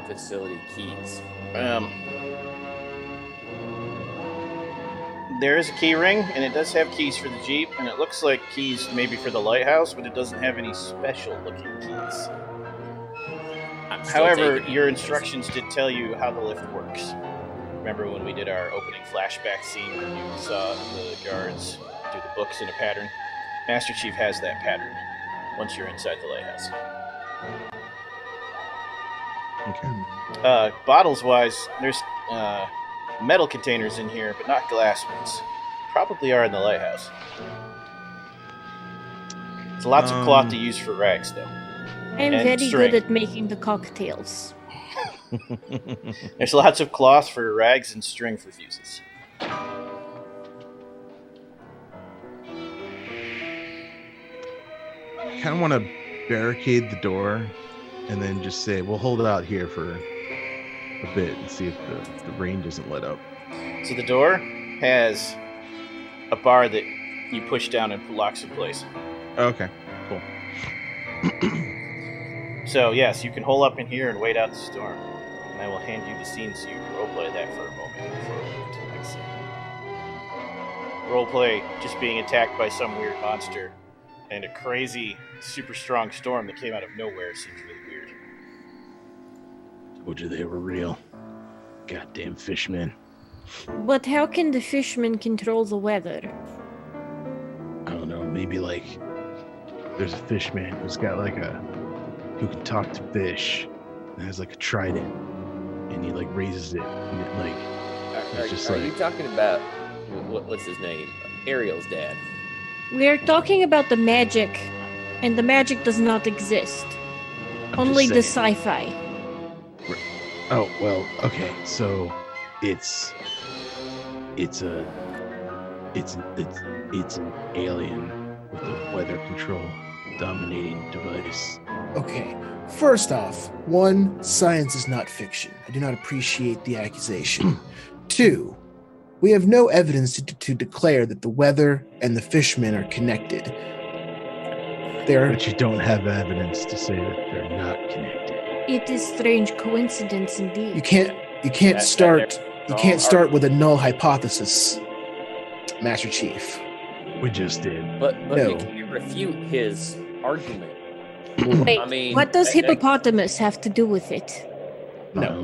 Facility keys. There is a key ring, and it does have keys for the Jeep, and it looks like keys maybe for the lighthouse, but it doesn't have any special-looking keys. However, your instructions did tell you how the lift works. Remember when we did our opening flashback scene where you saw the guards do the books in a pattern? Master Chief has that pattern once you're inside the lighthouse. Okay. Bottles-wise, there's metal containers in here, but not glass ones. Probably are in the lighthouse. There's lots of cloth to use for rags, though. I'm And very string. good at making the cocktails. There's lots of cloth for rags and string for fuses. I kind of want to barricade the door and then just say, we'll hold it out here for a bit and see if the rain doesn't let up. So the door has a bar that you push down and locks in place. Okay, cool. So yes, you can hole up in here and wait out the storm. And I will hand you the scene so you can roleplay that for a moment before we move to the next scene. Roleplay just being attacked by some weird monster and a crazy, super strong storm that came out of nowhere seems really weird. Told you they were real. Goddamn fishmen. But how can the fishmen control the weather? I don't know, maybe like there's a fishman who's got like who can talk to fish and has like a trident and he like raises it and it like it's just are like you talking about what's his name? Ariel's dad. We're talking about the magic, and the magic does not exist. I'm Only the just saying. sci-fi. Oh well, okay, so it's an alien with a weather control dominating device. Okay. First off, 1, science is not fiction. I do not appreciate the accusation. 2, we have no evidence to declare that the weather and the fishmen are connected. But you don't have evidence to say that they're not connected. It is strange coincidence indeed. You can't start with a null hypothesis, Master Chief. We just did. But No. you can't refute his argument. Wait, I mean, what does that- hippopotamus have to do with it? No,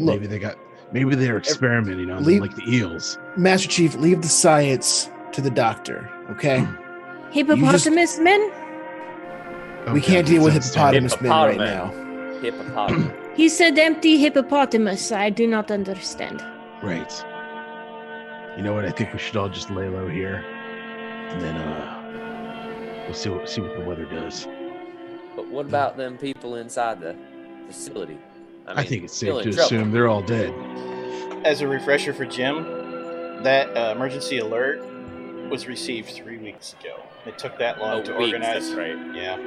Maybe they're experimenting on them leave- like the eels. Master Chief, leave the science to the doctor, okay? Hippopotamus men? We Okay, can't deal with that sounds hippopotamus men right Hippopotamus. now. Hippopotamus. He said empty hippopotamus. I do not understand. terrible. Right. You know what? I think we should all just lay low here, and then we'll see what the weather does. But what about them people inside the facility? I think it's still safe in to trouble. assume they're all dead. As a refresher for Jim, that emergency alert was received 3 weeks ago. It took that long to Weeks, organize. that's right. Yeah,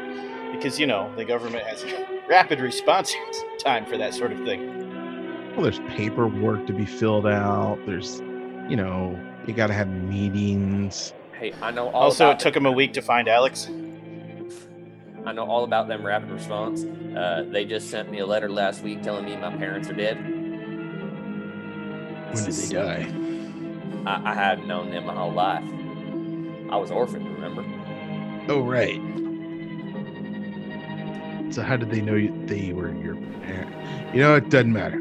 because the government has a rapid response time for that sort of thing. Well, there's paperwork to be filled out. There's, you got to have meetings. Hey, I know all Also, about it took him a week to find Alex. I know all about them rapid response. They just sent me a letter last week telling me my parents are dead. When did they die? I hadn't known them my whole life. I was orphaned, remember? Oh, right. So how did they know they were your parent? It doesn't matter.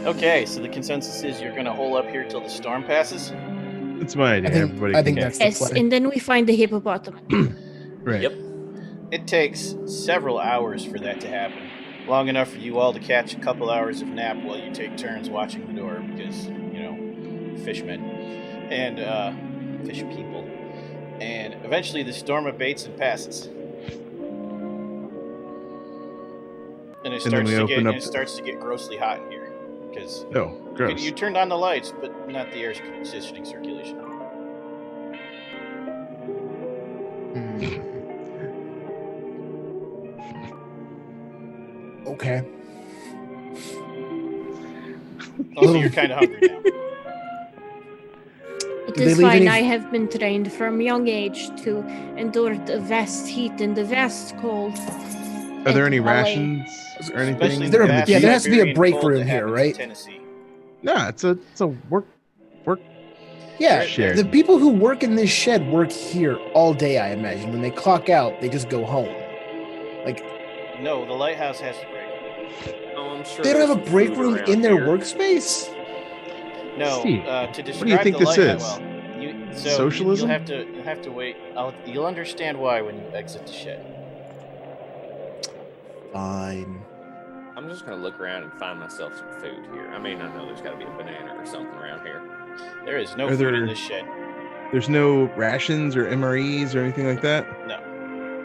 Okay, so the consensus is you're going to hole up here till the storm passes? That's my idea. Everybody I think can- that's the Yes, play. and then we find the hippopotamus. right. Yep. it takes several hours for that to happen. Long enough for you all to catch a couple hours of nap while you take turns watching the door because, fishmen and fish people. And eventually the storm abates and passes. And it starts to get grossly hot in here because gross. you turned on the lights, but not the air conditioning circulation. Okay. Also, you're kind of hungry now. It Did they is leave fine. any- I have been trained from young age to endure the vast heat and the vast cold. Are there and any LA. rations or anything? Especially Is there the a- vast yeah, there has to be a Siberian break cold room that here, happens in right? Tennessee. No, it's a work. Yeah, Shed. the people who work in this shed work here all day, I imagine. When they clock out, they just go home. No, the lighthouse has a break. Oh, I'm sure They don't there's have a some break food room around in their here. workspace? No, Steve, to describe what do you think the this lighthouse, is? Well, Socialism? You'll have to wait. You'll understand why when you exit the shed. Fine. I'm just gonna look around and find myself some food here. I mean, I know there's got to be a banana or something around here. There is no Are food there- in this shed. There's no rations or MREs or anything like that. No.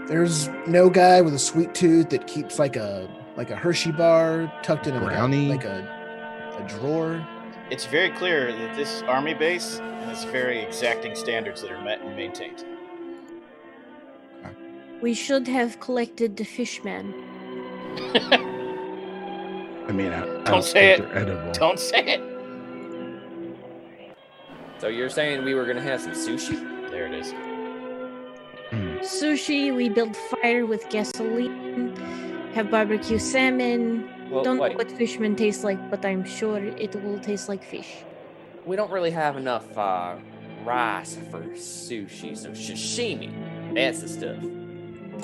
There's no guy with a sweet tooth that keeps like a Hershey bar tucked in Brownie? like a drawer. It's very clear that this army base has very exacting standards that are met and maintained. We should have collected the fishman. I mean, I Don't say think they're edible. Don't say it. So you're saying we were gonna have some sushi? There it is. Sushi, we build fire with gasoline, have barbecue salmon. Well, Don't wait. know what fishman tastes like, but I'm sure it will taste like fish. We don't really have enough rice for sushi, so sashimi. That's the stuff.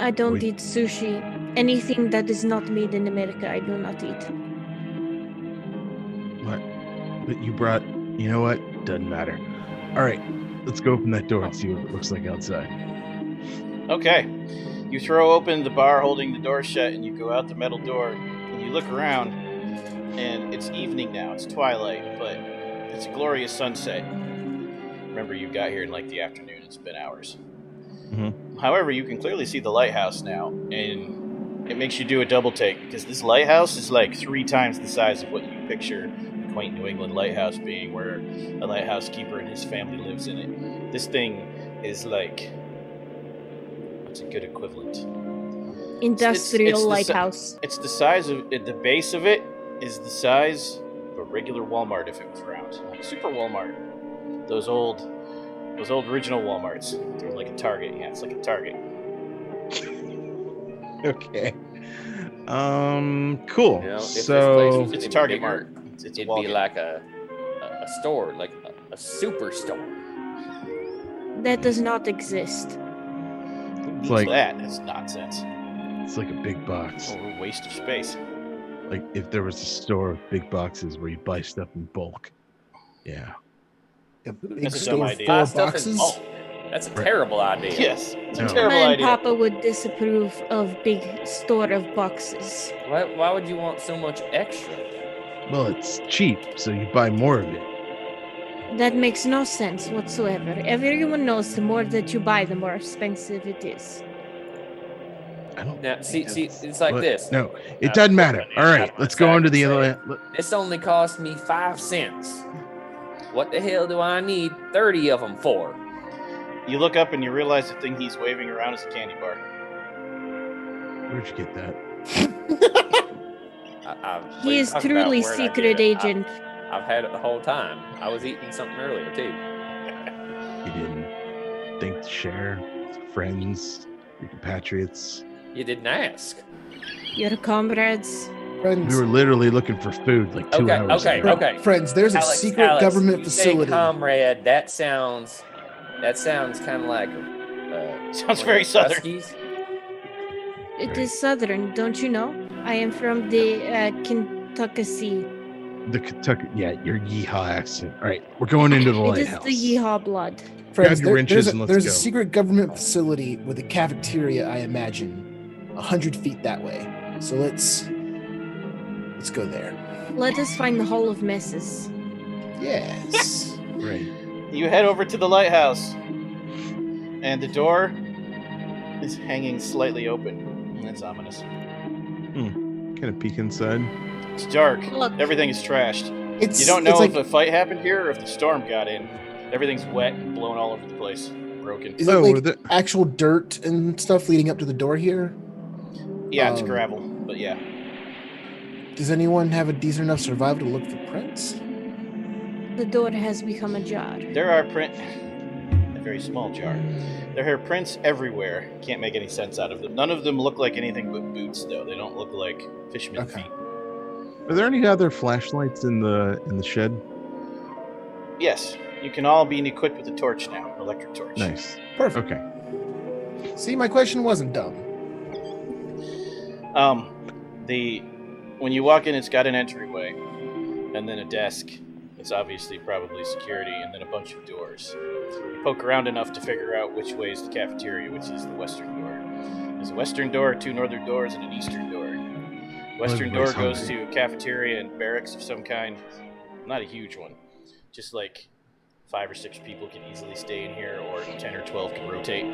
I don't Wait. eat sushi. Anything that is not made in America, I do not eat. What? But you brought. You know what? Doesn't matter. All right, let's go open that door and see what it looks like outside. Okay. You throw open the bar holding the door shut and you go out the metal door and you look around and it's evening now. It's twilight, but it's a glorious sunset. Remember, you got here in like the afternoon. It's been hours. Mhm. However, you can clearly see the lighthouse now, and it makes you do a double take because this lighthouse is like 3 times the size of what you picture a quaint New England lighthouse being, where a lighthouse keeper and his family lives in it. This thing is like, what's a good equivalent? Industrial it's the si- lighthouse. It's the size of the base of it is the size of a regular Walmart if it was round, like Super Walmart. Those old original Walmarts. They're like a Target. Yeah, it's like a Target. Okay. Cool. You know, if this place So was It's any Target bigger, Mart. It's it'd Walgett. be like a store, like a superstore. That does not exist. Who needs like- that? That's nonsense. it's like a big box. Oh, a waste of space. Like if there was a store of big boxes where you buy stuff in bulk. Yeah. A big That's a store dumb idea. full Buy of stuff in boxes. bulk. That's a Right. terrible idea. Yes, it's a No. terrible Mama and idea. Papa would disapprove of big store of boxes. Why would you want so much extra? Well, it's cheap, so you buy more of it. That makes no sense whatsoever. Everyone knows the more that you buy, the more expensive it is. I don't. Now, see, it's like but- this. No, it doesn't matter. All right, let's go on to the other. This only cost me 5 cents. What the hell do I need 30 of them for? You look up and you realize the thing he's waving around is a candy bar. Where'd you get that? What are He you is talking about? truly Where'd I get secret it? agent. I've had it the whole time. I was eating something earlier too. You didn't think to share with friends, your compatriots. You didn't ask. Your comrades. Friends, We were literally looking for food like 2 hours Okay, ago. okay. friends, there's a Alex, secret government you facility. Say comrade, that sounds kind of like. Sounds very southern. Huskies. It is southern, don't you know? I am from the Kentucky. The Kentucky, yeah, your yeehaw accent. All right, we're going into the It is lighthouse. the yeehaw blood. Friends, Grab your wrenches and let's there's go. a secret government facility with a cafeteria, I imagine. 100 feet that way. So let's go there. Let us find the Hall of Messes. Yes. Right. You head over to the lighthouse, and the door is hanging slightly open. That's ominous. Kind of peek inside. It's dark. Look. Everything is trashed. It's You don't know it's if like, a fight happened here or if the storm got in. Everything's wet and blown all over the place. Broken. is it Oh, like the- actual dirt and stuff leading up to the door here? Yeah, it's Um, gravel, but yeah. Does anyone have a decent enough survival to look for prints? The door has become ajar. There are a very small jar. There are prints everywhere. Can't make any sense out of them. None of them look like anything but boots, though. They don't look like fisherman Okay. feet. Are there any other flashlights in the shed? Yes, you can all be equipped with a torch now, electric torch. Nice. Perfect. Okay. See, my question wasn't dumb. When you walk in, it's got an entryway, and then a desk. It's obviously probably security, and then a bunch of doors. You poke around enough to figure out which way is the cafeteria, which is the western door. There's a western door, 2 northern doors, and an eastern door. Western door everybody's goes to cafeteria and barracks of some kind. Not a huge one. Just like 5 or 6 people can easily stay in here, or 10 or 12 can rotate.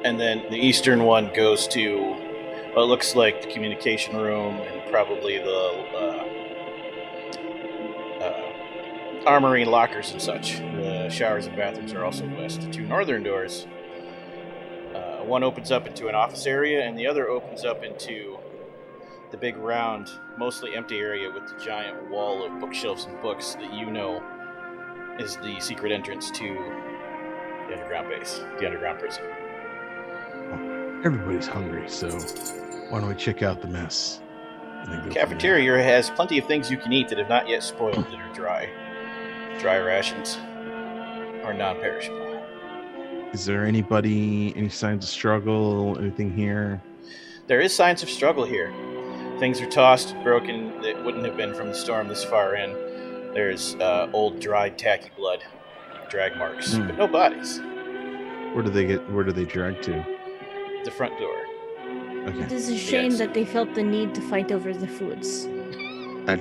And then the eastern one goes to what looks like the communication room and probably the armory and lockers and such. The showers and bathrooms are also west. The 2 northern doors, one opens up into an office area, and the other opens up into the big round, mostly empty area with the giant wall of bookshelves and books that you know is the secret entrance to the underground base, the underground prison. Everybody's hungry, so why don't we check out the mess? And then go from Cafeteria has plenty of things you can eat that have not yet spoiled that are dry. Dry rations or non-perishable. there. Is there any signs of struggle, anything here? There is signs of struggle here. Things are tossed, broken that wouldn't have been from the storm this far in. There's old, dried, tacky blood, drag marks, but no bodies. Where do they drag to? The front door. Okay. It is a shame Yes. that they felt the need to fight over the foods. I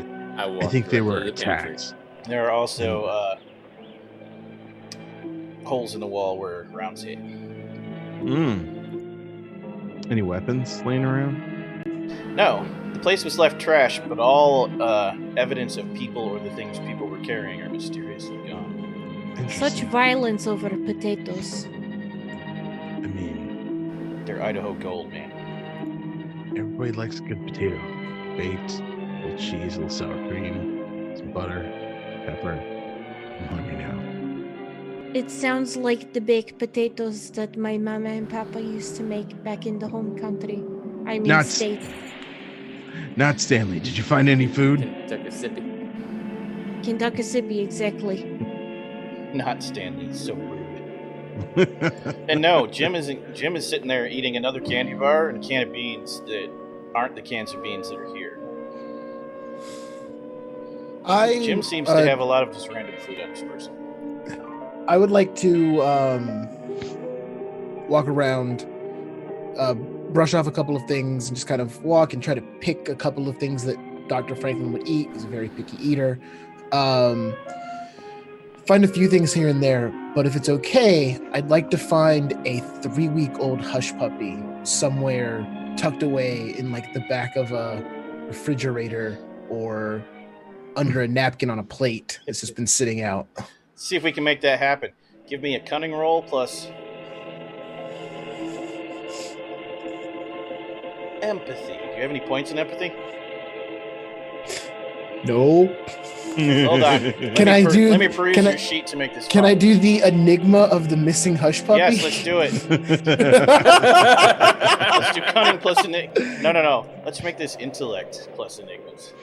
think they were attacked. There are also holes in the wall where rounds hit. Any weapons laying around? No, the place was left trash, but all evidence of people or the things people were carrying are mysteriously gone. Such Interesting. violence over potatoes. I mean, They're Idaho gold, man. everybody likes a good potato. Baked, a little cheese, a little sour cream, some butter, pepper. I'm hungry now. It sounds like the baked potatoes that my mama and papa used to make back in the home country. I mean, Nuts. state. Not Stanley. Did you find any food? Kentucky. Kentucky, exactly. Not Stanley, so rude. And no, Jim is sitting there eating another candy bar and a can of beans that aren't the cans of beans that are here. Jim seems to have a lot of just random food on his person. I would like to walk around, brush off a couple of things, and just kind of walk and try to pick a couple of things that Dr. Franklin would eat. He's a very picky eater. Find a few things here and there, but if it's okay, I'd like to find a 3-week-old hush puppy somewhere tucked away in like the back of a refrigerator or under a napkin on a plate that's just been sitting out. See if we can make that happen. Give me a cunning roll plus empathy. Do you have any points in empathy? No. Hold on. Let me peruse your sheet to make this Can fun. I do the enigma of the missing hush puppy? Yes, let's do it. Let's do cunning plus enigma. No. Let's make this intellect plus enigmas.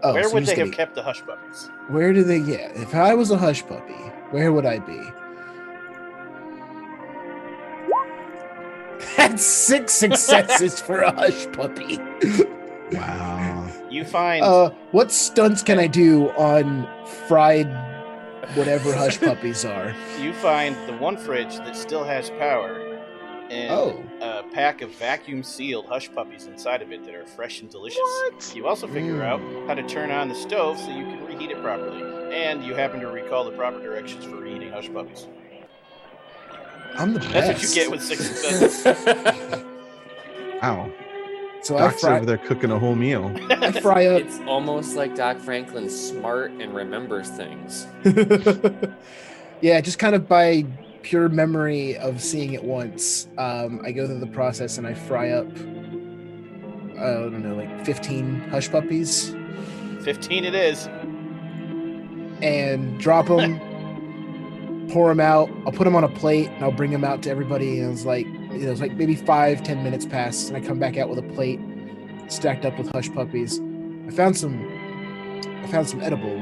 Oh, Where so would I'm they just have gonna- kept the hush puppies? Where do they? Yeah, if I was a hush puppy, where would I be? That's 6 successes for a hush puppy. Wow. You find What stunts can I do on fried whatever hush puppies are? the one fridge that still has power and a pack of vacuum-sealed hush puppies inside of it that are fresh and delicious. What? You also figure out how to turn on the stove so you can reheat it properly, and you happen to recall the proper directions for reheating hush puppies. I'm the best. That's what you get with 6 successes. Wow. So Doc's over there cooking a whole meal. I fry up. It's almost like Doc Franklin's smart and remembers things. Yeah, just kind of by pure memory of seeing it once, I go through the process and I fry up, I don't know, like 15 hush puppies. 15 it is. And drop them, pour them out. I'll put them on a plate and I'll bring them out to everybody. And it's like maybe 5-10 minutes pass, and I come back out with a plate stacked up with hush puppies. I found some edible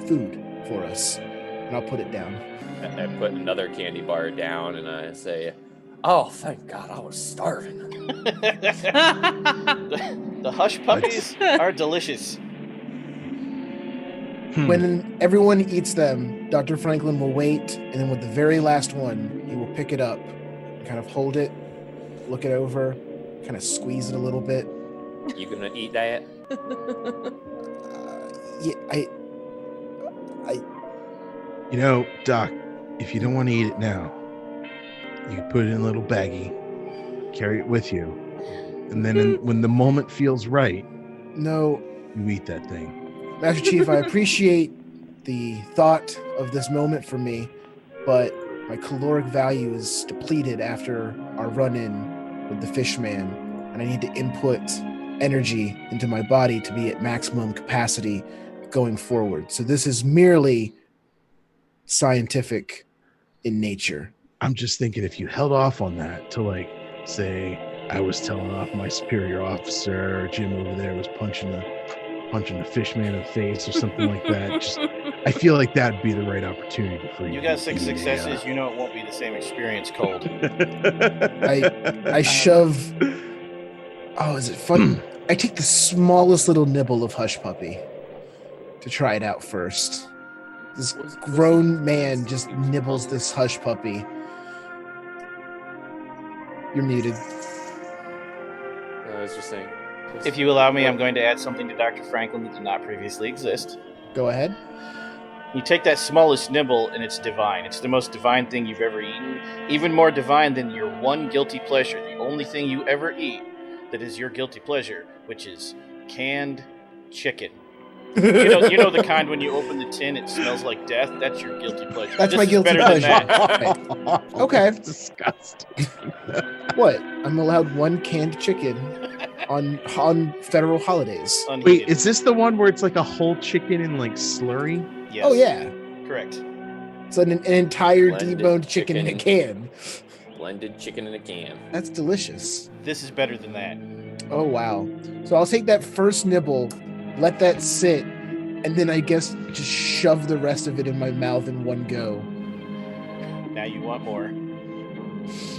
food for us, and I'll put it down. I put another candy bar down and I say, "Oh, thank God, I was starving." The hush puppies are delicious. When everyone eats them, Dr. Franklin will wait, and then with the very last one, he will pick it up, and kind of hold it, look it over, kind of squeeze it a little bit. You gonna eat that? Yeah, You know, Doc, if you don't want to eat it now, you can put it in a little baggie, carry it with you, and then when the moment feels right, no, you eat that thing. Master Chief, I appreciate the thought of this moment for me, but my caloric value is depleted after our run-in with the Fishman, and I need to input energy into my body to be at maximum capacity going forward. So this is merely scientific in nature. I'm just thinking if you held off on that to, like, say I was telling off my superior officer, or Jim over there was punching the Fishman in the face or something like that. I feel like that'd be the right opportunity for you. You got 6 successes. You know it won't be the same experience cold. I shove. Oh, is it fun? I take the smallest little nibble of hush puppy to try it out first. This grown man just nibbles this hush puppy. You're muted. I was just saying. If you allow me, I'm going to add something to Dr. Franklin that did not previously exist. Go ahead. You take that smallest nibble, and it's divine. It's the most divine thing you've ever eaten. Even more divine than your one guilty pleasure. The only thing you ever eat that is your guilty pleasure, which is canned chicken. You know the kind when you open the tin, it smells like death? That's your guilty pleasure. That's this my guilty better pleasure. Than that. Okay. That's disgusting. What? I'm allowed one canned chicken on federal holidays. Unheated. Wait, is this the one where it's like a whole chicken in like slurry? Yes. Oh, yeah. Correct. It's an entire Blended deboned chicken in a can. Blended chicken in a can. That's delicious. This is better than that. Oh, wow. So I'll take that first nibble, let that sit, and then I guess just shove the rest of it in my mouth in one go. Now you want more.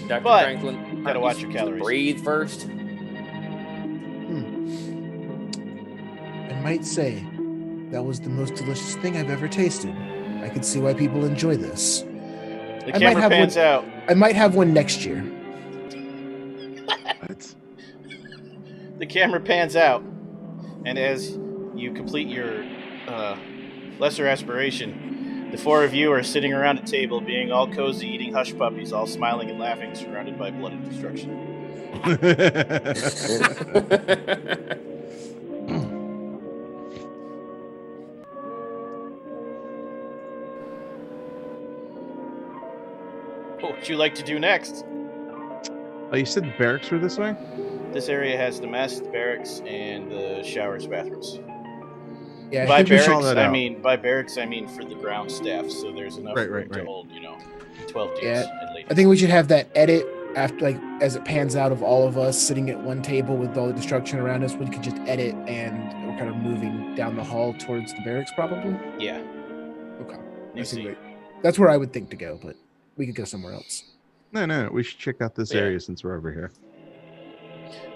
Dr. But, Franklin, gotta watch your calories. Breathe first. I might say that was the most delicious thing I've ever tasted. I can see why people enjoy this. The camera pans out. I might have one next year. What? The camera pans out, and as you complete your lesser aspiration, the 4 of you are sitting around a table, being all cozy, eating hush puppies, all smiling and laughing, surrounded by blood and destruction. What would you like to do next? Oh, you said the barracks were this way? This area has the mess, the barracks, and the showers, bathrooms. Yeah, By I think we should- saw that out. by barracks, I mean for the ground staff. So there's enough Right, room to right. hold, 12 dudes Yeah, and ladies. I think we should have that edit after, like, as it pans out of all of us sitting at one table with all the destruction around us. We could just edit, and we're kind of moving down the hall towards the barracks, probably. Yeah. Okay, New I see scene. where- that's where I would think to go, but we could go somewhere else. No. We should check out this Yeah. area since we're over here.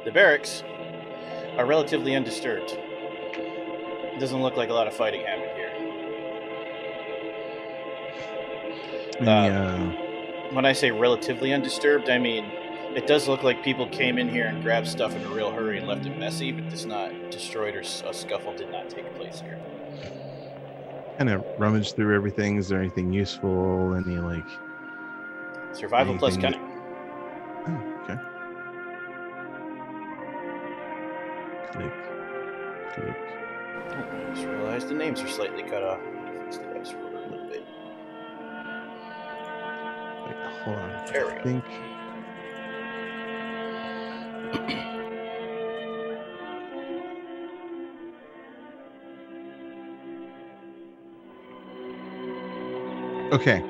The barracks are relatively undisturbed. It doesn't look like a lot of fighting happened here. when I say relatively undisturbed, I mean it does look like people came in here and grabbed stuff in a real hurry and left it messy, but it's not destroyed or a scuffle did not take place here. Kind of rummage through everything. Is there anything useful? Any like Survival plus anything cunning. Oh, okay. Click. Oh, I just realized the names are slightly cut off. Fix the dice roller a little bit. Wait, hold on. There we I go. think. Okay.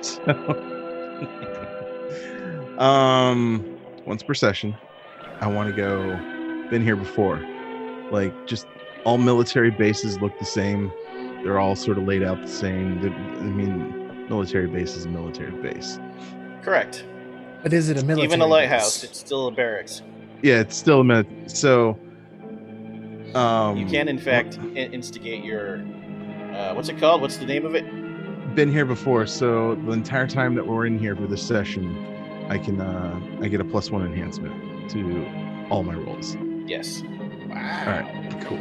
So, once per session, I want to go. Been here before. Like, just all military bases look the same. They're all sort of laid out the same. Military base is a military base. Correct. But is it a military Even a lighthouse, base? it's still a barracks. Yeah, it's still a so. You can, in fact, instigate your. What's it called? What's the name of it? Been here before, so the entire time that we're in here for this session, I can I get a +1 enhancement to all my rolls. Yes. Wow. All right, cool.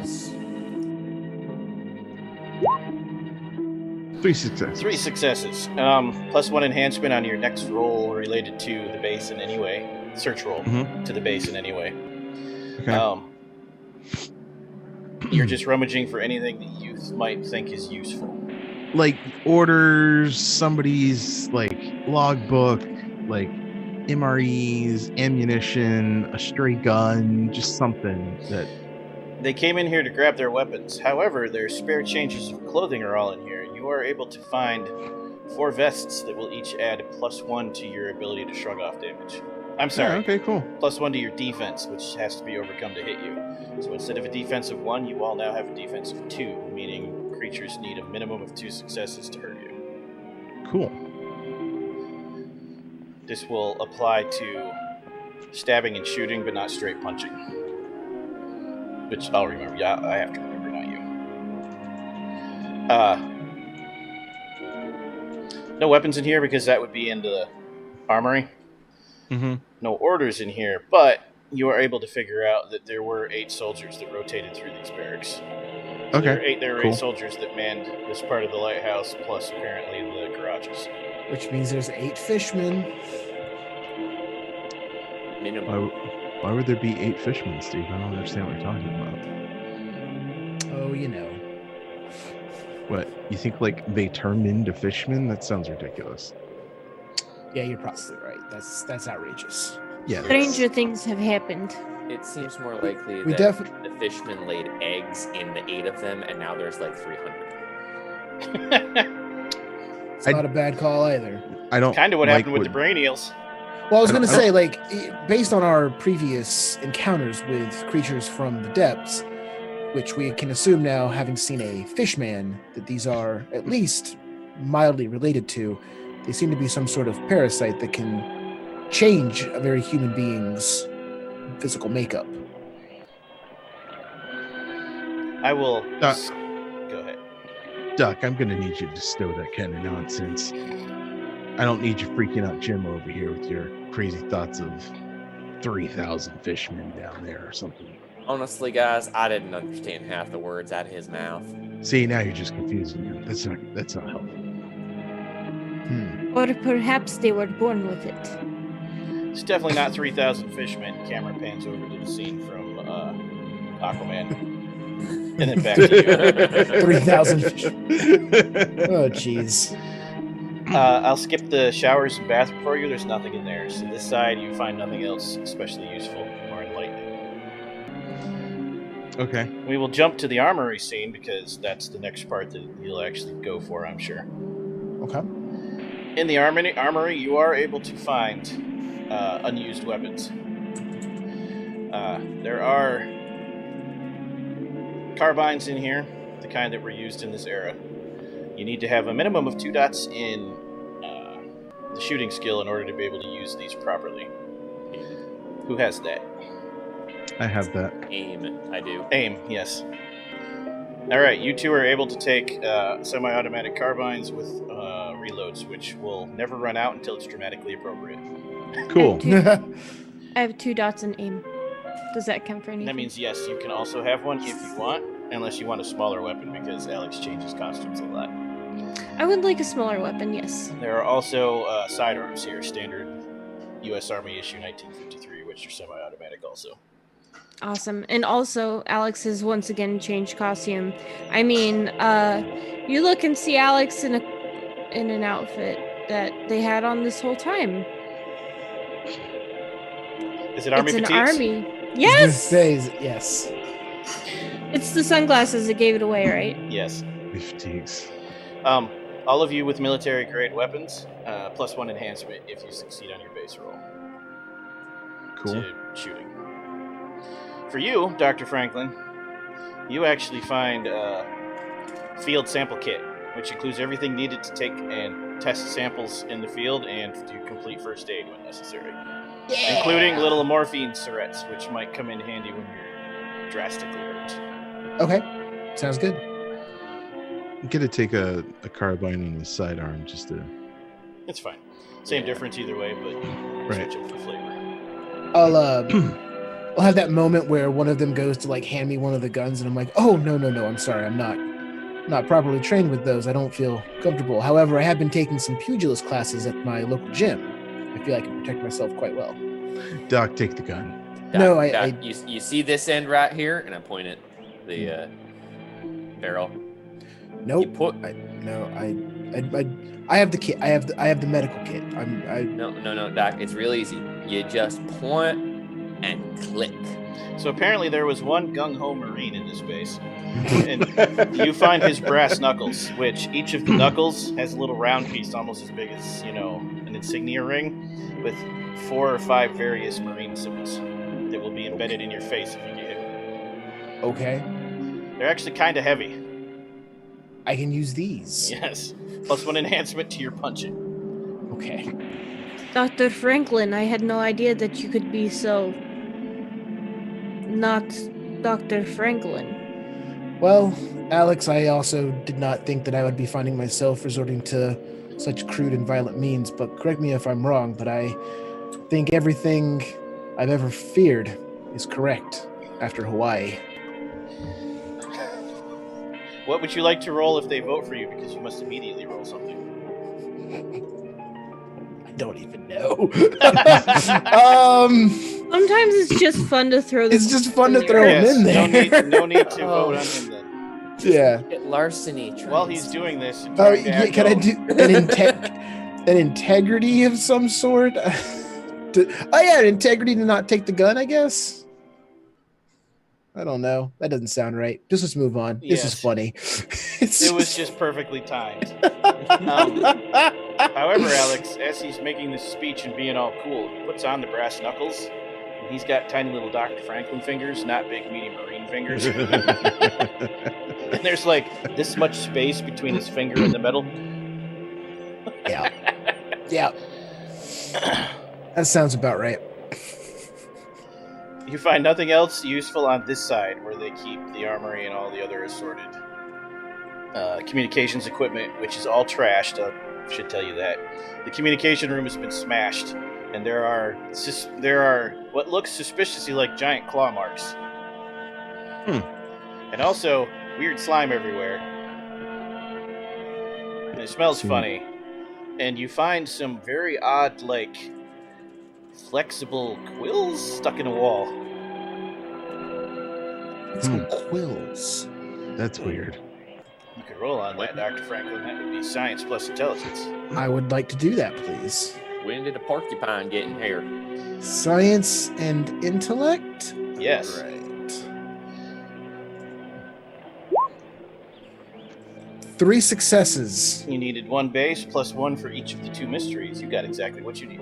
3 successes. 3 successes. +1 enhancement on your next roll related to the base in any way. Search roll to the base in any way. Okay. You're just rummaging for anything that you might think is useful. Like orders, somebody's like logbook, like MREs, ammunition, a stray gun, just something that. They came in here to grab their weapons. However, their spare changes of clothing are all in here. You are able to find 4 vests that will each add +1 to your ability to shrug off damage. I'm sorry. Yeah, okay, cool. +1 to your defense, which has to be overcome to hit you. So instead of a defense of 1, you all now have a defense of 2, meaning creatures need a minimum of 2 successes to hurt you. Cool. This will apply to stabbing and shooting, but not straight punching. Which I'll remember. Yeah, I have to remember, not you. No weapons in here because that would be in the armory. Mm-hmm. No orders in here, but you are able to figure out that there were 8 soldiers that rotated through these barracks. Okay. There were cool. 8 soldiers that manned this part of the lighthouse, plus apparently the garages. Which means there's 8 fishmen. Minimum. Why would there be 8 fishmen, Steve? I don't understand what you're talking about. Oh, you know. What? You think like they turned into fishmen? That sounds ridiculous. Yeah, you're probably right. That's outrageous. Yeah. Stranger things have happened. It seems more likely We that the fishmen laid eggs in the 8 of them, and now there's like 300. It's not a bad call either. I don't. Kind of what like happened with the brain eels. Well, I was I going to don't- say, like, based on our previous encounters with creatures from the depths, which we can assume now, having seen a fishman, that these are at least mildly related to, they seem to be some sort of parasite that can change a very human being's physical makeup. I will. Duck. Go ahead. Duck, I'm gonna need you to stow that kind of nonsense. I don't need you freaking out Jim over here with your crazy thoughts of 3,000 fishmen down there or something. Honestly, guys, I didn't understand half the words out of his mouth. See, now you're just confusing him. That's not helpful. Or perhaps they were born with it. It's definitely not 3,000 fishmen. Camera pans over to the scene from Aquaman. And then back to you. 3,000 fish. Oh, jeez. I'll skip the showers and bathroom for you. There's nothing in there. So this side, you find nothing else especially useful or enlightening. Okay. We will jump to the armory scene because that's the next part that you'll actually go for, I'm sure. Okay. In the armory, you are able to find unused weapons. There are carbines in here, the kind that were used in this era. You need to have a minimum of 2 dots in the shooting skill in order to be able to use these properly. Who has that? I have that. Aim, I do. Aim, yes. All right, you two are able to take semi-automatic carbines with reloads, which will never run out until it's dramatically appropriate. Cool. I have 2 dots in aim. Does that count for anything? That means yes, you can also have one if you want, unless you want a smaller weapon because Alex changes costumes a lot. I would like a smaller weapon, yes. There are also sidearms here, standard U.S. Army issue 1953, which are semi-automatic also. Awesome. And also, Alex has once again changed costume. I mean, you look and see Alex in an outfit that they had on this whole time. Is it Army It's an fatigues? army. Yes! Yes. It's the sunglasses that gave it away, right? Yes. Fatigues. All of you with military-grade weapons, +1 enhancement if you succeed on your base roll. Cool. To shooting. For you, Dr. Franklin, you actually find a field sample kit, which includes everything needed to take and test samples in the field and to complete first aid when necessary. Yeah. Including little morphine syringes, which might come in handy when you're drastically hurt. Okay. Sounds good. I'm gonna take a carbine on the sidearm just to. It's fine. Same difference either way, but Right. switch up for flavor. I'll have that moment where one of them goes to like hand me one of the guns, and I'm like, "Oh no, I'm sorry, I'm not properly trained with those. I don't feel comfortable. However, I have been taking some pugilist classes at my local gym. I feel I can protect myself quite well." Doc, take the gun. No, Doc, you see this end right here, and I point at the barrel. Nope. You put I have the kit. I have the medical kit. no, Doc. It's real easy. You just point and click. So apparently there was one gung-ho Marine in this base. And you find his brass knuckles, which each of the knuckles has a little round piece almost as big as, an insignia ring with 4 or 5 various Marine symbols that will be embedded in your face if you get hit. Okay. They're actually kind of heavy. I can use these. Yes. +1 enhancement to your punching. Okay. Dr. Franklin, I had no idea that you could be so... not Dr. Franklin. Well, Alex, I also did not think that I would be finding myself resorting to such crude and violent means, but correct me if I'm wrong, but I think everything I've ever feared is correct after Hawaii. What would you like to roll if they vote for you? Because you must immediately roll something. I don't even know. Sometimes it's just fun to throw them. It's just fun to throw Yes, him in there. No need to vote on him then. Yeah. Larceny. While he's doing this, and Oh, trying to yeah, act can I all- do an integrity of some sort? An integrity to not take the gun, I guess. I don't know. That doesn't sound right. Just let's move on. This is Yes. funny. It was just perfectly timed. However, Alex, as he's making this speech and being all cool, he puts on the brass knuckles. And he's got tiny little Dr. Franklin fingers, not big, meaty Marine fingers. And there's like this much space between his finger and the metal. Yeah. Yeah. That sounds about right. You find nothing else useful on this side where they keep the armory and all the other assorted communications equipment, which is all trashed. I should tell you that. The communication room has been smashed, and there are what looks suspiciously like giant claw marks. And also weird slime everywhere. And it smells funny. And you find some very odd, flexible quills stuck in a wall. It's quills. That's weird. You could roll on that, Dr. Franklin. That would be science plus intelligence. I would like to do that, please. When did a porcupine get in here? Science and intellect? Yes. Right. 3 successes. You needed 1 base plus 1 for each of the 2 mysteries. You got exactly what you need.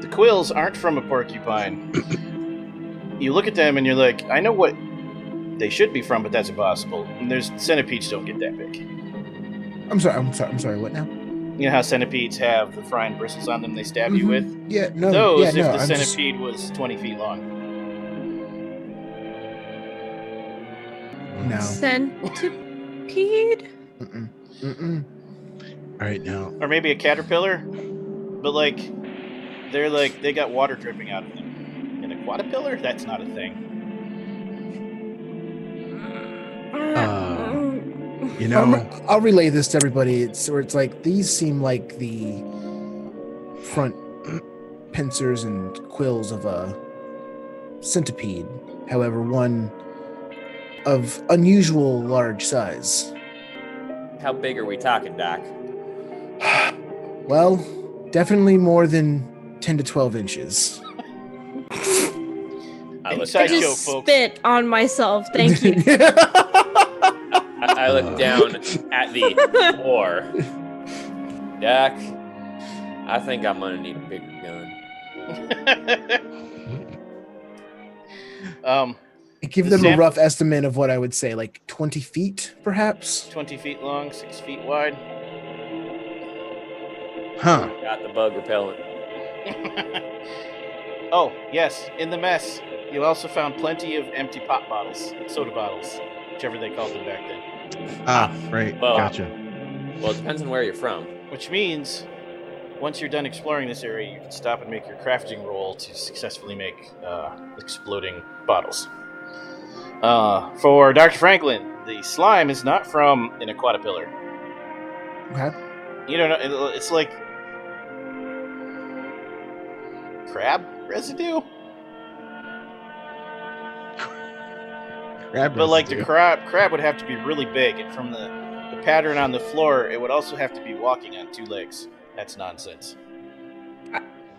The quills aren't from a porcupine. You look at them and you're like, I know what they should be from, but that's impossible. And centipedes don't get that big. I'm sorry, what now? You know how centipedes have the frying bristles on them they stab you with? Yeah, no. Those, yeah, no, if the I'm just- centipede was 20 feet long. now. Centipede? Mm-mm. Mm-mm. All right, now. Or maybe a caterpillar, but they got water dripping out of them. An aquatapillar? That's not a thing. You know, I'll relay this to everybody. It's like these seem like the front pincers and quills of a centipede. However, one of unusual large size. How big are we talking, Doc? Well, definitely more than 10 to 12 inches. I look, Inside I joke, just folks. spit on myself. Thank you. I look down at the floor. Doc, I think I'm gonna need a bigger gun. Give them a rough estimate of what I would say, like 20 feet, perhaps? 20 feet long, 6 feet wide. huh? Got the bug repellent. Oh, yes, in the mess, you also found plenty of empty pop bottles, soda bottles, whichever they called them back then. Ah, right. Well, Gotcha. Well, it depends on where you're from. Which means, once you're done exploring this area, you can stop and make your crafting roll to successfully make exploding bottles. For Dr. Franklin, the slime is not from an aquatapillar. Okay. You don't know, it's like crab residue? Crab But like the residue. crab would have to be really big, and from the pattern on the floor, it would also have to be walking on 2 legs. That's nonsense.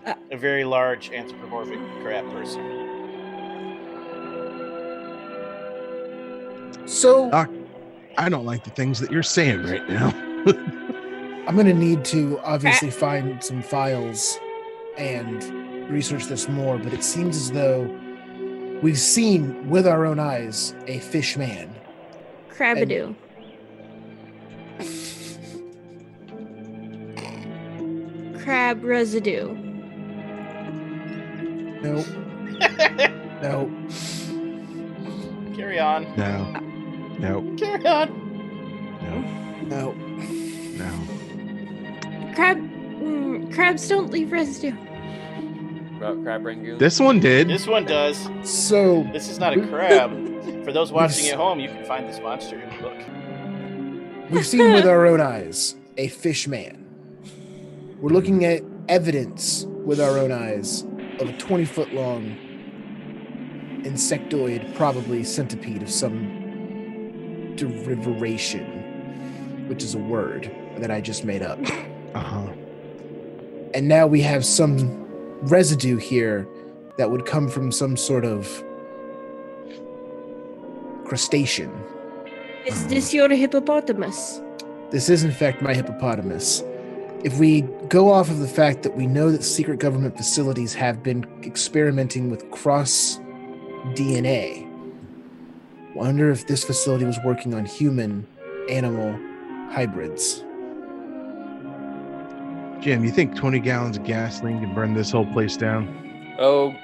A very large anthropomorphic crab person. So Doc, I don't like the things that you're saying right now. I'm going to need to obviously find some files and research this more, but it seems as though we've seen with our own eyes a fish man. Crabadoo. Crab residue. No. No. Carry on. No. No. Carry on. No. No. No. Crabs don't leave residue. About crab rangoon. This one did. This one does. So This is not a crab. For those watching at home, you can find this monster in the book. we've seen with our own eyes a fish man. We're looking at evidence with our own eyes of a 20-foot long insectoid, probably centipede of some derivation, which is a word that I just made up. Uh-huh. And now we have some residue here that would come from some sort of crustacean. Is this your hippopotamus? This is, in fact, my hippopotamus. If we go off of the fact that we know that secret government facilities have been experimenting with cross DNA, wonder if this facility was working on human-animal hybrids. Jim, you think 20 gallons of gasoline can burn this whole place down? Oh,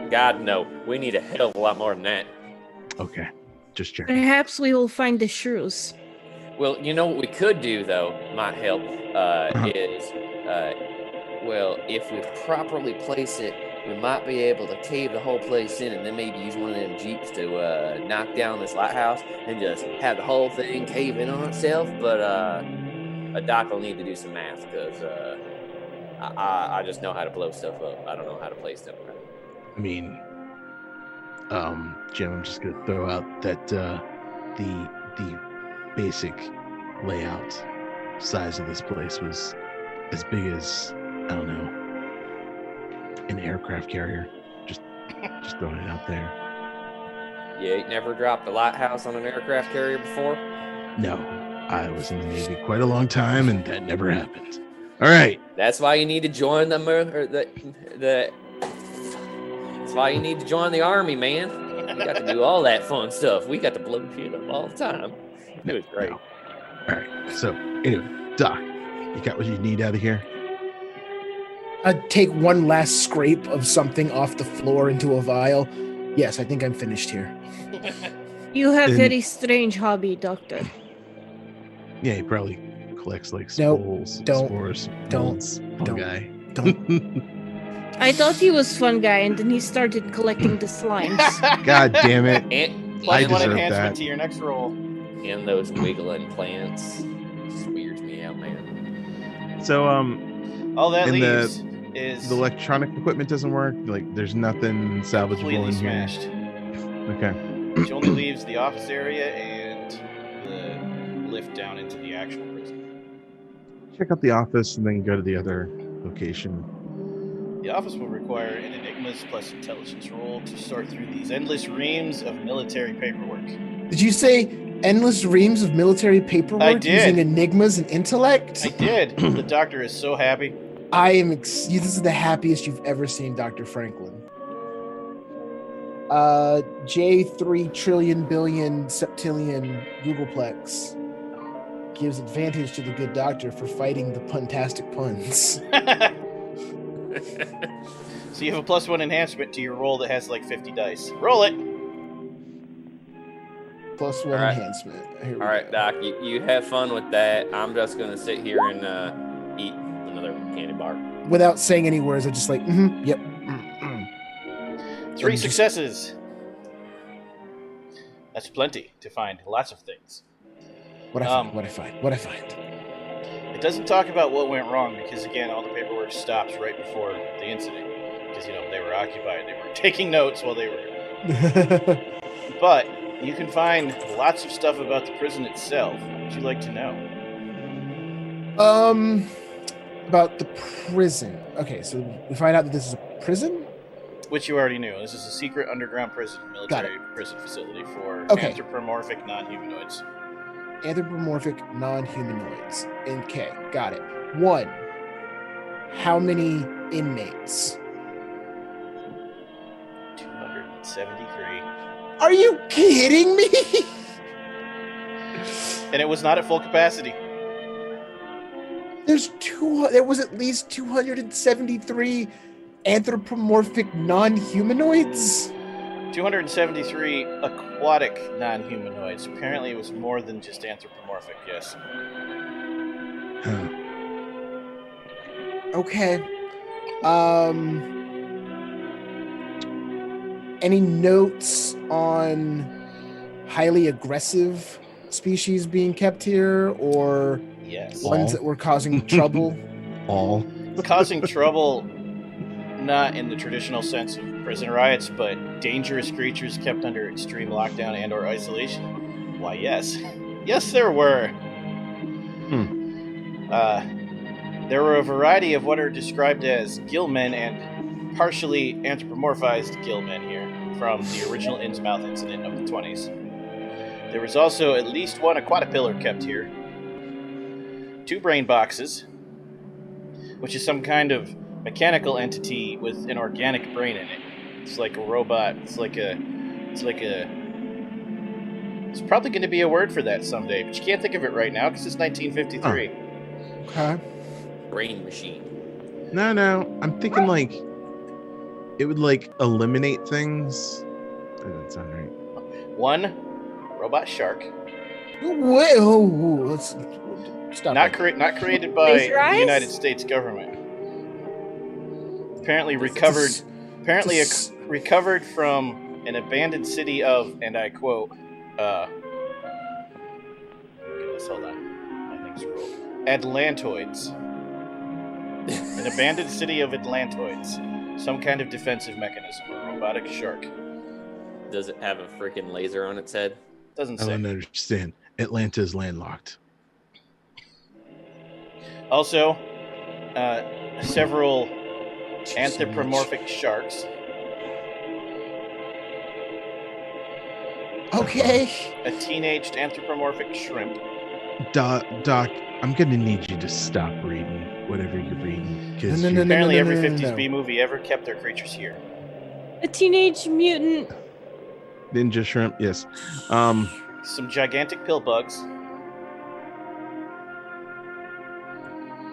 God, no. We need a hell of a lot more than that. Okay. Just checking. Perhaps we will find the shrews. Well, you know what we could do, though, might help, well, if we properly place it, we might be able to cave the whole place in and then maybe use one of them Jeeps to knock down this lighthouse and just have the whole thing cave in on itself. But a doc will need to do some math because I just know how to blow stuff up. I don't know how to place stuff right. I mean, Jim, I'm just gonna throw out that the basic layout size of this place was as big as, I don't know, an aircraft carrier. Just throwing it out there. You ain't never dropped a lighthouse on an aircraft carrier before? No, I was in the Navy quite a long time, and that never happened. All right. That's why you need to join That's why you need to join the Army, man. We got to do all that fun stuff. We got to blow shit up all the time. It was great. No. All right. So, anyway, Doc, you got what you need out of here? I'd take one last scrape of something off the floor into a vial. Yes, I think I'm finished here. You have And- very strange hobby, Doctor. Yeah, he probably collects like Nope, spores, don't, spores, don't, molds, fungi. I thought he was fun guy, and then he started collecting the slimes. God damn it! And, Plus I one deserve enhancement that. to your next roll. and those wiggling plants just weirds me out, man. So All that And leaves is the electronic equipment doesn't work. Like, there's nothing salvageable completely in here. smashed. Okay. Which only leaves the office area and the lift down into the actual prison. Check out the office and then go to the other location. The office will require an Enigmas plus intelligence roll to sort through these endless reams of military paperwork. Did you say endless reams of military paperwork I did. using enigmas and intellect? I did. The doctor is so happy. I am. This is the happiest you've ever seen, Dr. Franklin. J3 trillion billion septillion Googleplex gives advantage to the good doctor for fighting the puntastic puns. So you have a plus one enhancement to your roll that has like 50 dice. Roll it. Plus one All right. enhancement. Here we All right, go. Doc, you have fun with that. I'm just gonna sit here and eat another candy bar. Without saying any words, I just like, yep. 3 And just- successes. That's plenty to find lots of things. What I find, what I find. It doesn't talk about what went wrong because, again, all the paperwork stops right before the incident. Because, they were occupied. They were taking notes while they were... But you can find lots of stuff about the prison itself. What would you like to know? About the prison. Okay, so we find out that this is a prison? Which you already knew. This is a secret underground prison, military prison facility for Okay. anthropomorphic non-humanoids. Anthropomorphic non-humanoids. Okay, got it. 1. How many inmates? 273. Are you kidding me? And it was not at full capacity. There was at least 273 anthropomorphic non-humanoids? 273 aquatic non-humanoids. Apparently it was more than just anthropomorphic, yes. Huh. Okay. Any notes on highly aggressive species being kept here, or Yes. ones that were causing trouble? All. Causing trouble, not in the traditional sense of prison riots, but dangerous creatures kept under extreme lockdown and or isolation? Why, yes. Yes, there were. There were a variety of what are described as gillmen and partially anthropomorphized gillmen here from the original Innsmouth incident of the 20s. There was also at least one aquatopillar kept here, 2 brain boxes, which is some kind of mechanical entity with an organic brain in it. It's like a robot. It's probably going to be a word for that someday, but you can't think of it right now because it's 1953. Okay. Brain machine. No. I'm thinking like it would like eliminate things. That doesn't sound right. 1 robot shark, Wait, let's stop. not that. created by Raise your the eyes? United States government. Apparently recovered from an abandoned city of, and I quote, hold on, my thing's scrolled. Atlantoids. An abandoned city of Atlantoids. Some kind of defensive mechanism. A robotic shark. Does it have a freaking laser on its head? Doesn't I say. don't understand. Atlanta is landlocked. Also, several anthropomorphic sharks. Okay. A teenaged anthropomorphic shrimp. Doc, I'm gonna need you to stop reading whatever you're reading. 'Cause No, you're- Apparently every no, 50s no. B movie ever kept their creatures here. A teenage mutant. Ninja shrimp, yes. Some gigantic pill bugs.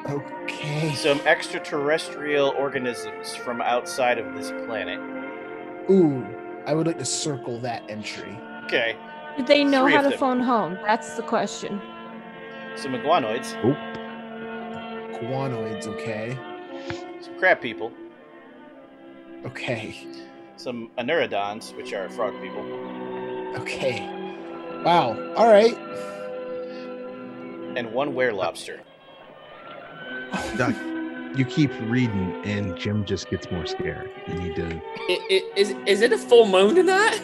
Okay. Some extraterrestrial organisms from outside of this planet. Ooh, I would like to circle that entry. Okay. Do they know 3 how of to them. phone home? That's the question. Some iguanoids, Guanoids, okay. some crab people, Okay. some anurodons, which are frog people, Okay. Wow. All right. and 1 werelobster. Doc, you keep reading, and Jim just gets more scared. You need to. Is it a full moon tonight?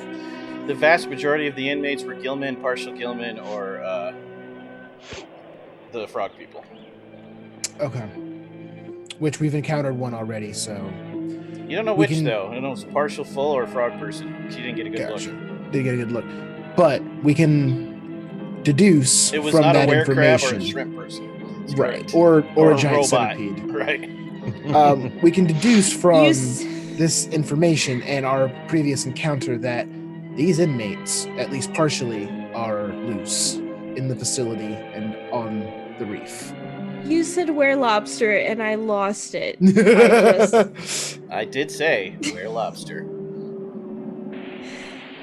The vast majority of the inmates were gillmen, partial gillmen, or the frog people. Okay. Which we've encountered one already, so. You don't know We which, can- though. You don't know if it's partial, full, or frog person. She didn't get a good Gotcha. look. Did get a good look. But we can deduce It was from not a that were crab or a information. shrimp person. That's Right. correct. Or Or a giant robot. centipede. Right. We can deduce from You s- this information and our previous encounter that these inmates, at least partially, are loose in the facility and on the reef. You said were lobster, and I lost it. I did say werelobster.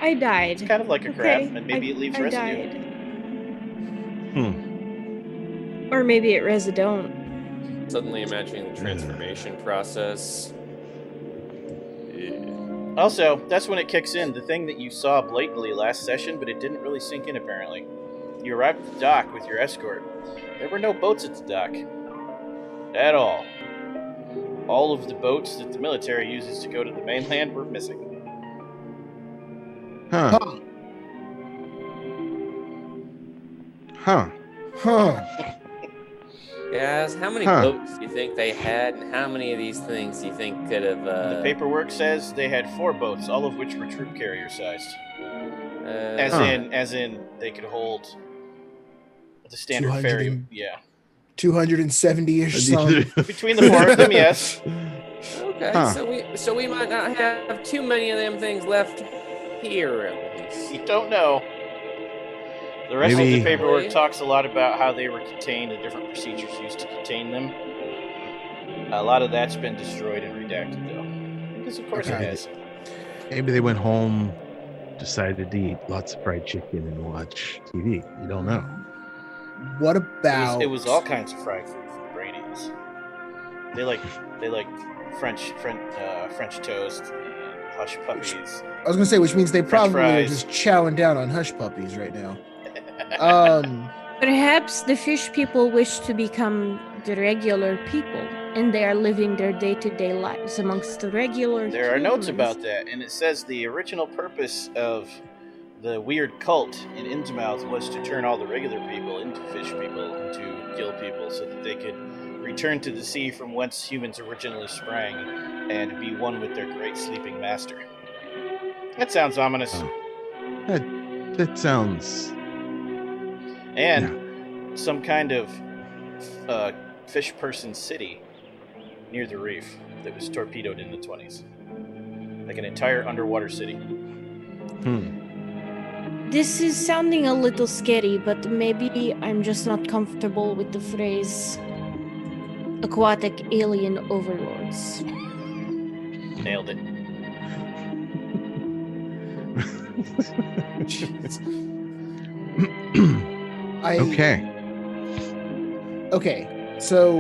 I died. It's kind of like a crab, Okay, and maybe it leaves I residue. died. Hmm. Or maybe it residue. Suddenly imagining the transformation process. Yeah. Also, that's when it kicks in. The thing that you saw blatantly last session, but it didn't really sink in apparently. You arrived at the dock with your escort. There were no boats at the dock. At all. All of the boats that the military uses to go to the mainland were missing. Huh. Huh. Huh. Guys, how many Huh. boats do you think they had, and how many of these things do you think could have? The paperwork says they had 4 boats, all of which were troop carrier sized. As Huh. in, they could hold the standard 200 ferry. and- Yeah. 270-ish some. Between the 4 of them, yes. Okay, Huh. so we might not have too many of them things left here at least. You don't know. The rest of Maybe- the paperwork talks a lot about how they were contained and different procedures used to contain them. A lot of that's been destroyed and redacted, though. Because of course it Okay. has. Maybe they went home, decided to eat lots of fried chicken and watch TV. You don't know. What about It was all kinds of fried food for the Brainies. They like French toast and hush puppies. I was gonna say, which means they French probably are fries. just chowing down on hush puppies right now. Perhaps the fish people wish to become the regular people, and they are living their day-to-day lives amongst the regular There are notes humans. about that, and it says the original purpose of the weird cult in Innsmouth was to turn all the regular people into fish people, into gill people, so that they could return to the sea from whence humans originally sprang and be one with their great sleeping master. That sounds ominous. Oh. That sounds. And some kind of fish person city near the reef that was torpedoed in the 20s. Like an entire underwater city. This is sounding a little scary, but maybe I'm just not comfortable with the phrase aquatic alien overlords. Nailed it. Okay. Okay, so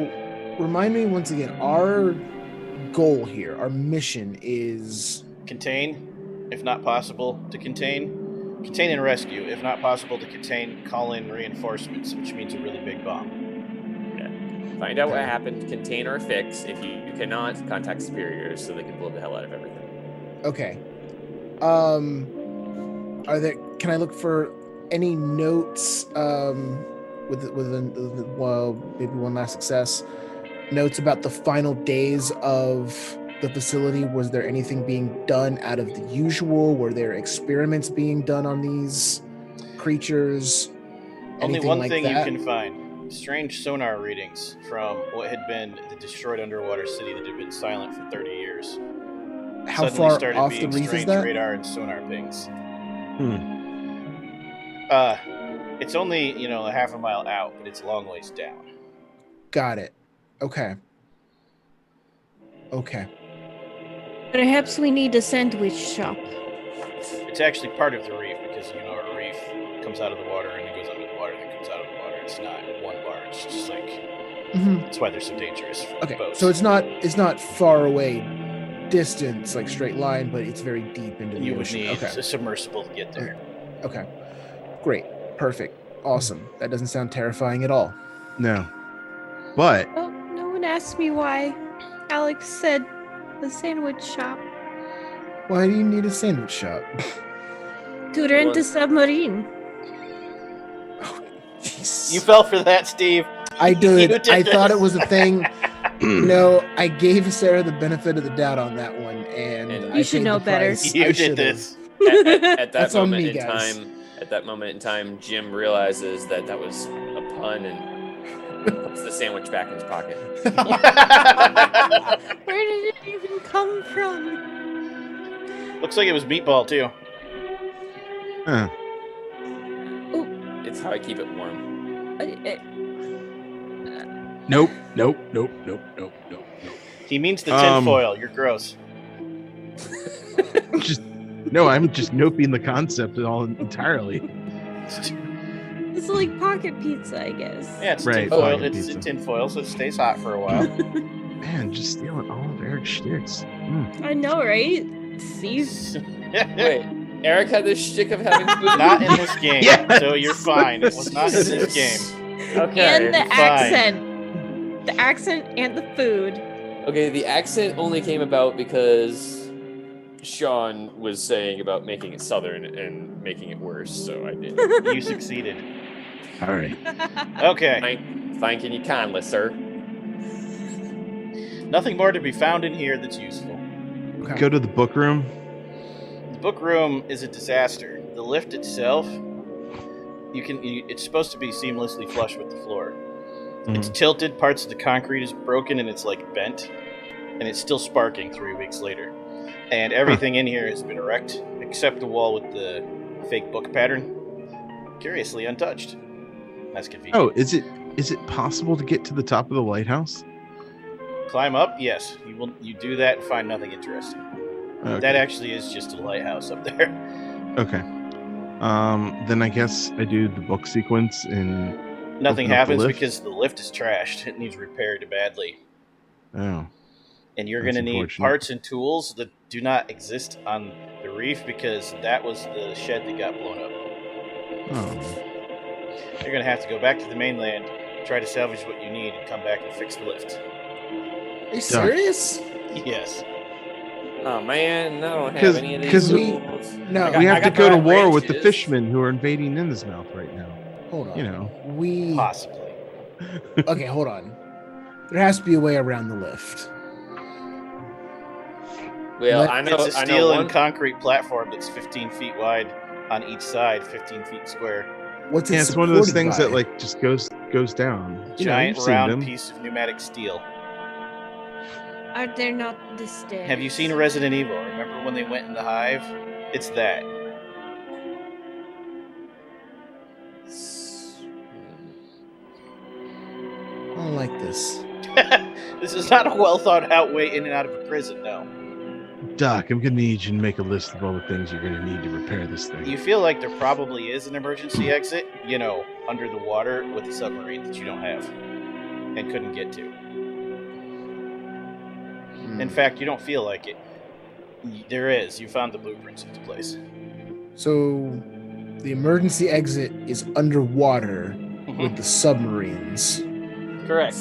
remind me once again, our goal here, our mission is Contain, if not possible, to contain. Contain and rescue, if not possible to contain, call in reinforcements, which means a really big bomb. Find out what happened, contain or fix. If you cannot, contact superiors so they can blow the hell out of everything. okay. Are there? Can I look for any notes? Well, maybe one last success. Notes about the final days of the facility. Was there anything being done out of the usual? Were there experiments being done on these creatures? Only Anything one like thing that? you can find. Strange sonar readings from what had been the destroyed underwater city that had been silent for 30 years. How Suddenly far started off the being reef is strange that? radar and sonar pings. Hmm. It's only, a half a mile out, but it's a long ways down. Got it. Okay. Okay. Perhaps we need a sandwich shop. It's actually part of the reef because a reef comes out of the water and it goes under the water, then comes out of the water. It's not one bar. It's just like that's why they're so dangerous for Okay, boats. so it's not far away distance, like straight line, but it's very deep into the you would ocean. need Okay. a submersible to get there. Okay. Great. Perfect. Awesome. That doesn't sound terrifying at all. No. But Oh, no one asked me why. Alex said the sandwich shop. Why do you need a sandwich shop? To rent a submarine. Oh, jeez. You fell for that, Steve. I You did. did I thought this. it was a thing. I gave Sarah the benefit of the doubt on that one, and And I You should paid know the better. price. You I did should've. this. At that That's on moment me, in guys. time, at that moment in time, Jim realizes that was a pun and puts the sandwich back in his pocket. Where did it even come from? Looks like it was meatball too. huh. It's how I keep it warm. Nope. He means the Um, tinfoil. You're gross. I'm just noping the concept at all entirely. It's like pocket pizza, I guess. Yeah, it's Right, tinfoil. pocket It's pizza. in tinfoil, so it stays hot for a while. Man, just stealing all of Eric's shticks. I know, right? Steve? Wait, Eric had this shtick of having food. Not in this game, Yes. so you're fine. It was not in this game. Okay. And the fine. accent. The accent and the food. Okay, the accent only came about because Sean was saying about making it southern and making it worse, so I did. You succeeded. All right. Okay. Thanking you kindly, sir. Nothing more to be found in here that's useful. Okay. Go to the book room. The book room is a disaster. The lift itself, it's supposed to be seamlessly flush with the floor. It's tilted, parts of the concrete is broken, and it's like bent. And it's still sparking 3 weeks later. And everything in here has been wrecked, except the wall with the fake book pattern. Curiously untouched. That's convenient. Oh, is it possible to get to the top of the lighthouse? Climb up? Yes. You do that and find nothing interesting. Okay. That actually is just a lighthouse up there. Okay. Then I guess I do the book sequence and Nothing Open up the happens lift? because the lift is trashed. It needs repaired badly. oh. And you're That's going to need unfortunate. parts and tools that do not exist on the reef because that was the shed that got blown up. Oh. You're going to have to go back to the mainland, try to salvage what you need, and come back and fix the lift. Are you serious? Yes. Oh man, I don't have 'Cause- any of these 'cause tools. No. I got- We I have to got go the to right war with the ranges. fishmen who are invading Innsmouth right now. Hold on. You know. We Possibly. okay. Hold on. There has to be a way around the lift. Well, Let- I know. It's a I know steel one. and concrete platform that's 15 feet wide on each side, 15 feet square. What's it Yeah, it's one of those supported things by? that like just goes down. You know, Giant you've seen round them. piece of pneumatic steel. Are there not the stairs? Have you seen Resident Evil? Remember when they went in the hive? It's that. I don't like this. This is not a well thought out way in and out of a prison, no. Doc, I'm gonna need you to make a list of all the things you're gonna need to repair this thing. You feel like there probably is an emergency exit, under the water with a submarine that you don't have and couldn't get to. In fact, you don't feel like it. There is. You found the blueprints into place. So, the emergency exit is underwater Mhm. with the submarines. Correct.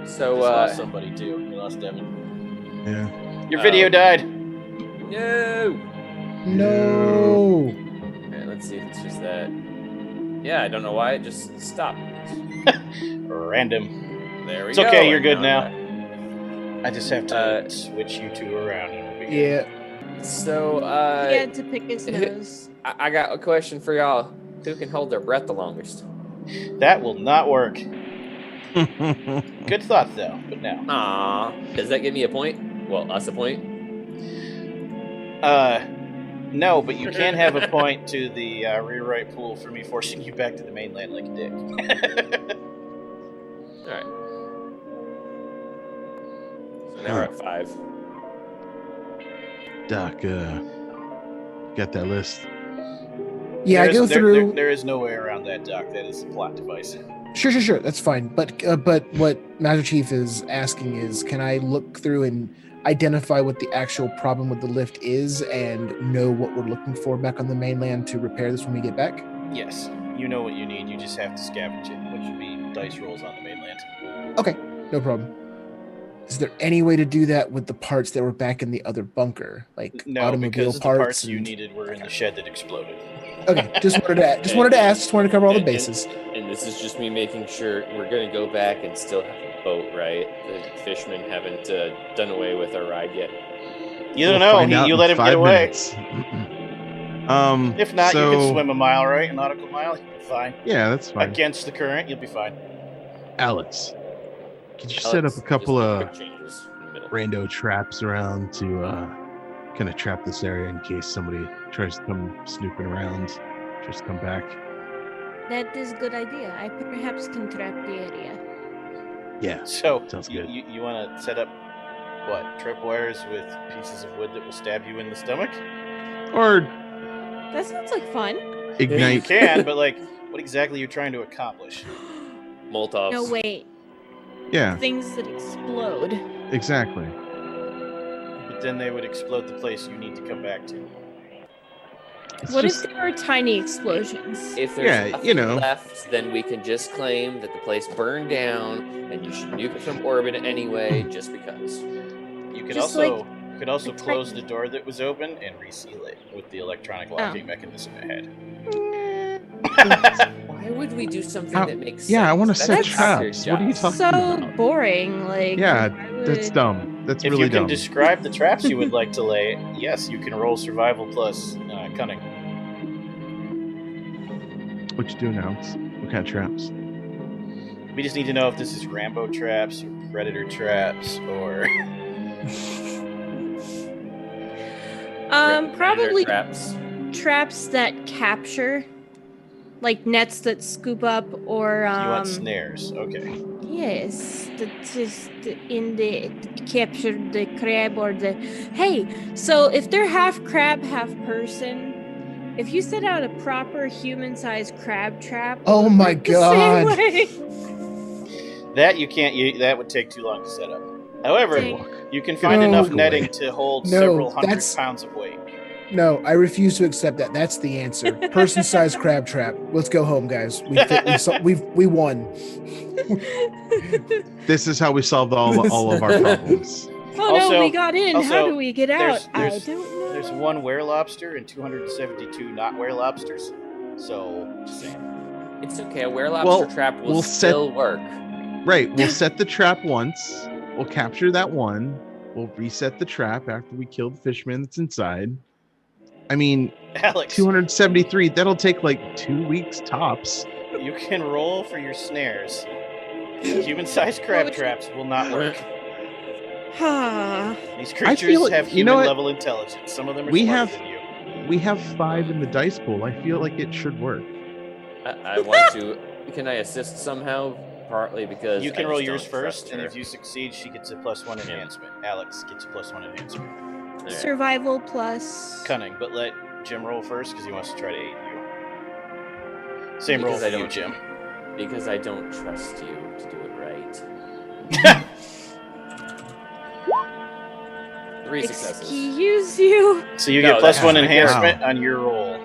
So, lost somebody too. You lost Devin. Yeah. Your video died. no. No. Okay, let's see if it's just that. Yeah, I don't know why it just stopped. Random. There we It's go. okay, you're and good now. now. I just have to switch you two around. And we'll be good. Yeah. So, He had to pick his nose. I got a question for y'all. Who can hold their breath the longest? That will not work. Good thought, though, but no. Aw. Does that give me a point? Well, us a point? No, but you can have a point to the rewrite pool for me forcing you back to the mainland like a dick. Alright. So now we're at 5. Doc, Get that list. Yeah, I go through. There is no way around that, Doc. That is a plot device. Sure. That's fine. But what Master Chief is asking is, can I look through and identify what the actual problem with the lift is and know what we're looking for back on the mainland to repair this when we get back? Yes, you know what you need. You just have to scavenge it, which would be dice rolls on the mainland. Okay, no problem. Is there any way to do that with the parts that were back in the other bunker, like No, automobile because the parts? parts you needed were in the shed that exploded. Okay, just wanted to ask. Just wanted to cover all the bases. And this is just me making sure we're going to go back and still have a boat, right? The fishermen haven't done away with our ride yet. You don't know. You let him get away. If not, you can swim a mile, right? A nautical mile, you'll be fine. Yeah, that's fine. Against the current, you'll be fine. Alex, could you set up a couple of changes in the middle. rando traps around to kind of trap this area in case somebody tries to come snooping around, tries to come back? That is a good idea. I perhaps can trap the area. Yeah. So, sounds good. You want to set up, what, tripwires with pieces of wood that will stab you in the stomach? Or That sounds like fun. ignite. You can, but, like, what exactly are you trying to accomplish? Molotovs. No, wait. Yeah, Things that explode. exactly. But then they would explode the place you need to come back to. What if there are tiny explosions? If there's nothing know. left, then we can just claim that the place burned down, and you should nuke it from orbit anyway, just because. You could Just also like close the door that was open and reseal it with the electronic locking mechanism ahead. Why would we do something How- that makes sense? yeah, I wanna set That's traps. What are you talking So about? boring. Like, Yeah, why that's would- dumb. That's If really you can dumb. describe the traps you would like to lay, yes, you can roll survival plus cunning. What you doing, Alex? What kind of traps? We just need to know if this is Rambo traps or Predator traps or Probably Traps. traps that capture, like nets that scoop up, or you want snares. Okay. yes, that just in the capture the crab or the. Hey, so if they're half crab, half person, if you set out a proper human-sized crab trap, Oh will it my work the same God. way? That you can't. That would take too long to set up. However, Dang. you can find No. enough netting to hold No, several hundred that's- pounds of weight. No, I refuse to accept that. That's the answer. Person-sized crab trap. Let's go home, guys. We won. This is how we solved all of our problems. Oh no, Also- we got in. How also, do we get out? there's- I don't know. There's one were-lobster and 272 not were-lobsters. So, just saying. It's okay. A were-lobster Well, trap will we'll still work. Right, we'll set the trap once. We'll capture that one. We'll reset the trap after we kill the fisherman that's inside. I mean, Alex, 273, that'll take like 2 weeks tops. you can roll for your snares. Human-sized crab would you- traps will not work. Ah. These I feel creatures like- have you know what? human-level intelligence. Some of them are We smarter have- than you. We have 5 in the dice pool. I feel like it should work. I want to. Can I assist somehow? Partly because You can I roll just yours don't first, trust and her. if you succeed, she gets a +1 enhancement. Alex gets a +1 enhancement. There. Survival plus. Cunning, but let Jim roll first because he wants to try to aid you. Same roll Because for I you, don't- Jim. Because I don't trust you to do it right. 3 successes. Excuse you. So you No, get that's +1 my enhancement on your roll.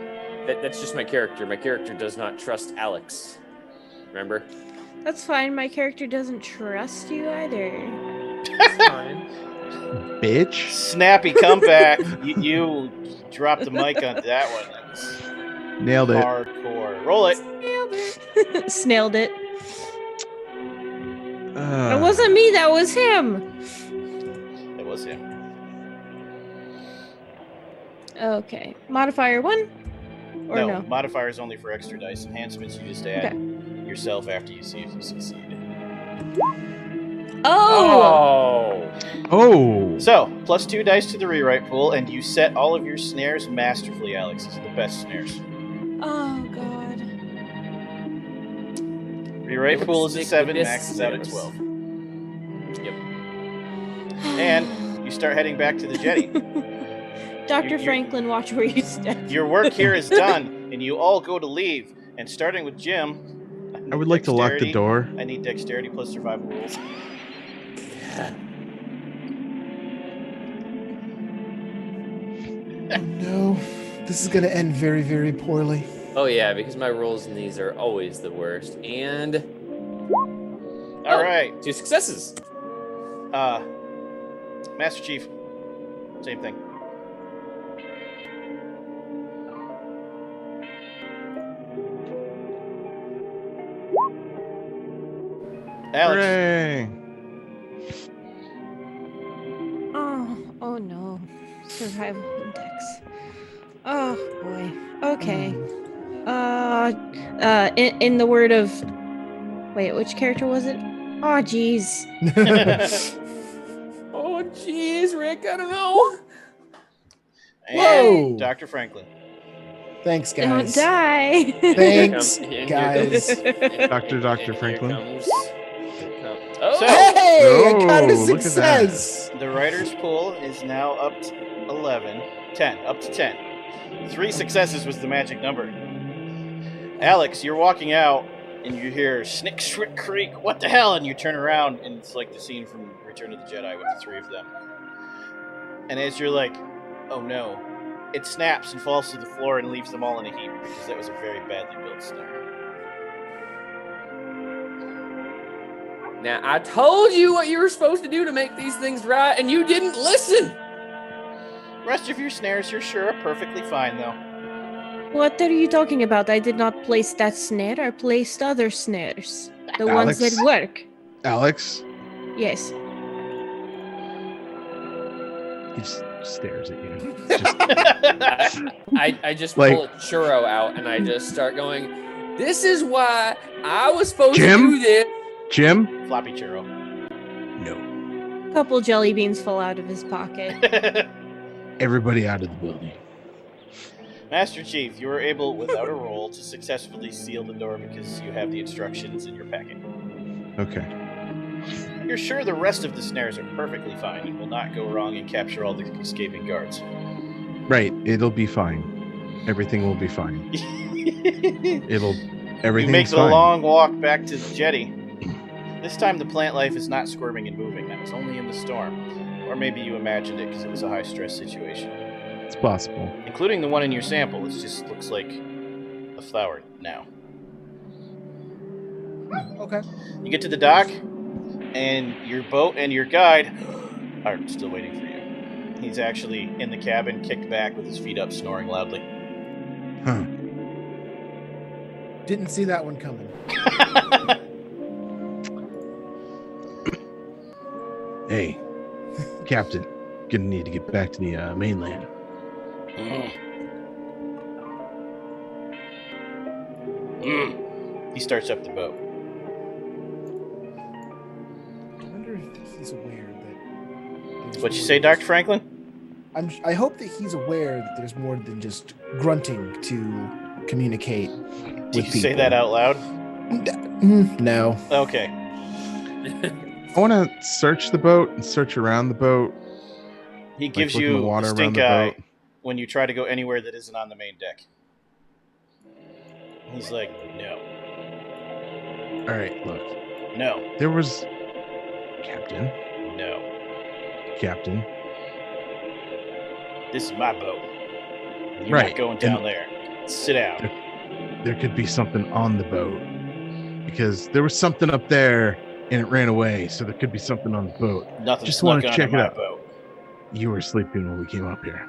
That's just my character. My character does not trust Alex. Remember? That's fine. My character doesn't trust you either. Fine. Bitch. Snappy comeback. you dropped the mic on that one. That was Nailed it. hardcore. Roll it. Snailed it. Snailed it. Uh, That wasn't me. That was him. That was him. Okay. Modifier 1? Or no? Modifier is only for extra dice. Enhancements you just add yourself after you see if you succeed. Oh! Oh. So, +2 dice to the rewrite pool, and you set all of your snares masterfully, Alex. These are the best snares. Oh, God. Rewrite pool is at Stick with 7, this maxes out at snares. 12. Yep. And you start heading back to the jetty. Dr. Franklin, watch where you step. Your work here is done, and you all go to leave. And starting with Jim, I would like to lock the door. I need dexterity plus survival rules. Oh no, this is gonna end very, very poorly. Oh yeah, because my rolls in these are always the worst. And All right, 2 successes. Master Chief, same thing. Alex, Hooray! Oh no. Survival index. Oh boy. Okay. In the word of, wait, which character was it? Oh jeez. Oh jeez, Rick, I don't know. and Whoa. Dr. Franklin. Thanks, Don't guys. die. Thanks, And here guys. Dr. Franklin. Oh, Hey, I got a Oh, look at that. success. The writer's pool is now up to 11. 10. Up to 10. 3 successes was the magic number. Alex, you're walking out, and you hear Snick, Shrick, Creak, what the hell? And you turn around, and it's like the scene from Return of the Jedi with the 3 of them. And as you're like, oh no, it snaps and falls to the floor and leaves them all in a heap, because that was a very badly built snare. now I told you what you were supposed to do to make these things right, and you didn't listen. Rest of your snares, you're sure, are perfectly fine, though. What are you talking about? I did not place that snare. I placed other snares. The ones Alex? that work. Alex, Yes. he just stares at you. I just pull a churro out and I just start going, this is why I was supposed Jim? to do this. Jim? Floppy churro. No. A couple jelly beans fall out of his pocket. Everybody out of the building. Master Chief, you were able, without a roll, to successfully seal the door because you have the instructions in your packet. Okay. You're sure the rest of the snares are perfectly fine and will not go wrong and capture all the escaping guards. Right. It'll be fine. Everything will be fine. Everything's You make the fine. long walk back to the jetty. This time the plant life is not squirming and moving. That was only in the storm. Or maybe you imagined it because it was a high-stress situation. It's possible. Including the one in your sample. It just looks like a flower now. Okay. You get to the dock, and your boat and your guide are still waiting for you. He's actually in the cabin, kicked back with his feet up, snoring loudly. Huh. Didn't see that one coming. Hey, Captain. Gonna need to get back to the mainland. He starts up the boat. I wonder if he's aware that. What'd you say, Dr. Franklin? I hope that he's aware that there's more than just grunting to communicate. Did you say that out loud? No. Okay. I want to search the boat and search around the boat. He gives look in you the water the around stink the eye boat. when you try to go anywhere that isn't on the main deck. He's like, no. All right, look. No. There was Captain. No. Captain. This is my boat. You're Right, not going down there. Sit down. There could be something on the boat because there was something up there and it ran away. So there could be something on the boat. Nothing Just snuck wanna onto check it my out. boat. You were sleeping when we came up here.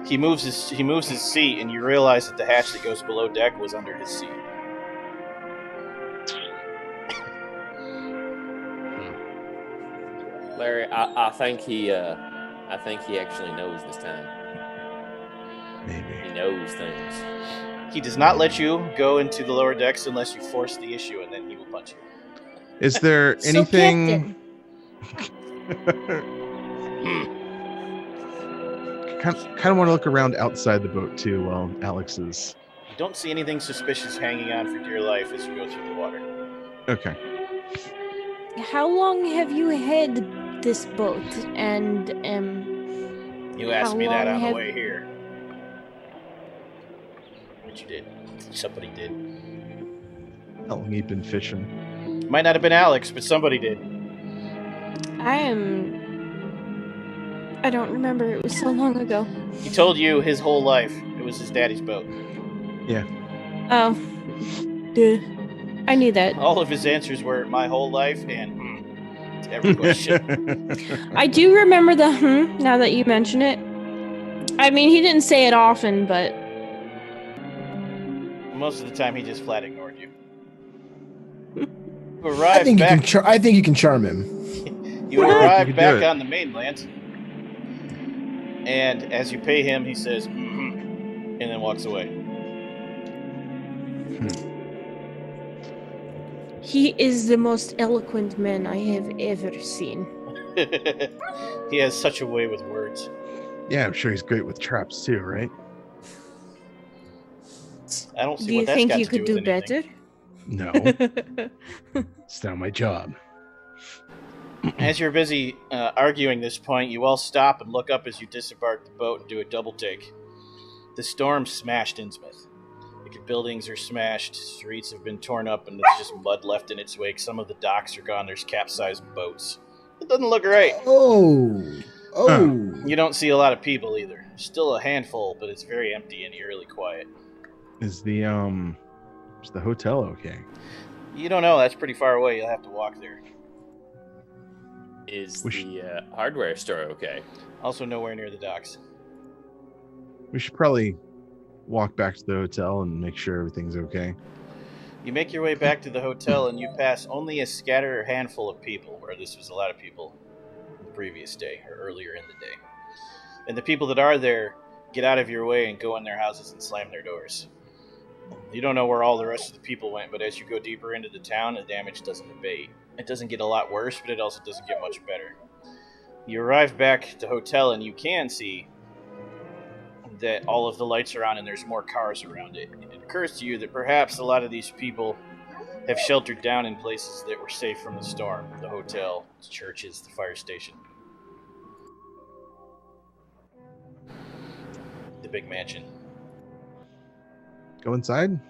He moves his seat, and you realize that the hatch that goes below deck was under his seat. Larry, I think he actually knows this time. Maybe. He knows things. He does not let you go into the lower decks unless you force the issue, and then he will punch you. Is there So, anything? Kind of want to look around outside the boat too while Alex is. You don't see anything suspicious hanging on for dear life as you go through the water. Okay. How long have you had this boat? And You asked How me that long on the have- way here. What you did. Somebody did. How long you been fishing? Might not have been Alex, but somebody did. I don't remember. It was so long ago. He told you his whole life it was his daddy's boat. Oh. Duh. I knew that. All of his answers were my whole life and to every question. I do remember the now that you mention it. I mean, he didn't say it often, but Most of the time, he just flat ignored you. You I arrived think back. I think you can charm him. You You arrive can do back it. on the mainland, and as you pay him, he says, and then walks away. he is the most eloquent man I have ever seen. He has such a way with words. Yeah, I'm sure he's great with traps too, right? I don't see Do what you that's think got you to could do do with anything. No, it's not my job. As you're busy arguing this point, you all stop and look up as you disembark the boat and do a double take. The storm smashed Innsmouth. The buildings are smashed, streets have been torn up, and there's just mud left in its wake. Some of the docks are gone. There's capsized boats. It doesn't look right. Oh. You don't see a lot of people either. Still a handful, but it's very empty and eerily quiet. Is the hotel okay? You don't know. That's pretty far away. You'll have to walk there. Is We the hardware store okay? Also nowhere near the docks. We should probably walk back to the hotel and make sure everything's okay. You make your way back to the hotel and you pass only a scattered handful of people, where this was a lot of people the previous day or earlier in the day. And the people that are there get out of your way and go in their houses and slam their doors. You don't know where all the rest of the people went, but as you go deeper into the town, the damage doesn't abate. It doesn't get a lot worse, but it also doesn't get much better. You arrive back at the hotel and you can see that all of the lights are on and there's more cars around it. It occurs to you that perhaps a lot of these people have sheltered down in places that were safe from the storm. The hotel, the churches, the fire station. The big mansion. Go inside.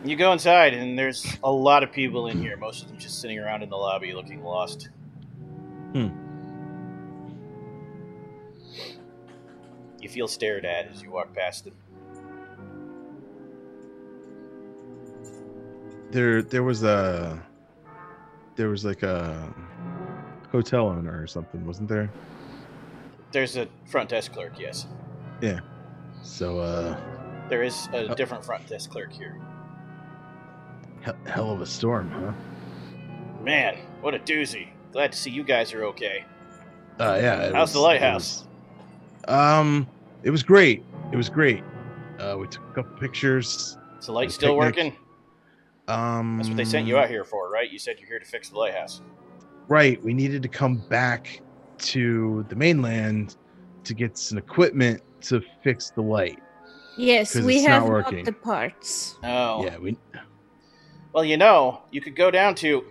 You go inside and there's a lot of people in here, most of them just sitting around in the lobby looking lost. You feel stared at as you walk past them. There was like a hotel owner or something, wasn't there? There's a front desk clerk, yes. So There is a different front desk clerk here. hell of a storm, huh? Man, what a doozy. Glad to see you guys are okay. Yeah. How's the lighthouse? It was great. It was great. We took a couple pictures. Is the light The still picnic. working? That's what they sent you out here for, right? You said you're here to fix the lighthouse. Right. We needed to come back to the mainland to get some equipment to fix the light. Yes, 'Cause we it's not have working. got the parts. Oh. Yeah, we Well, you could go down to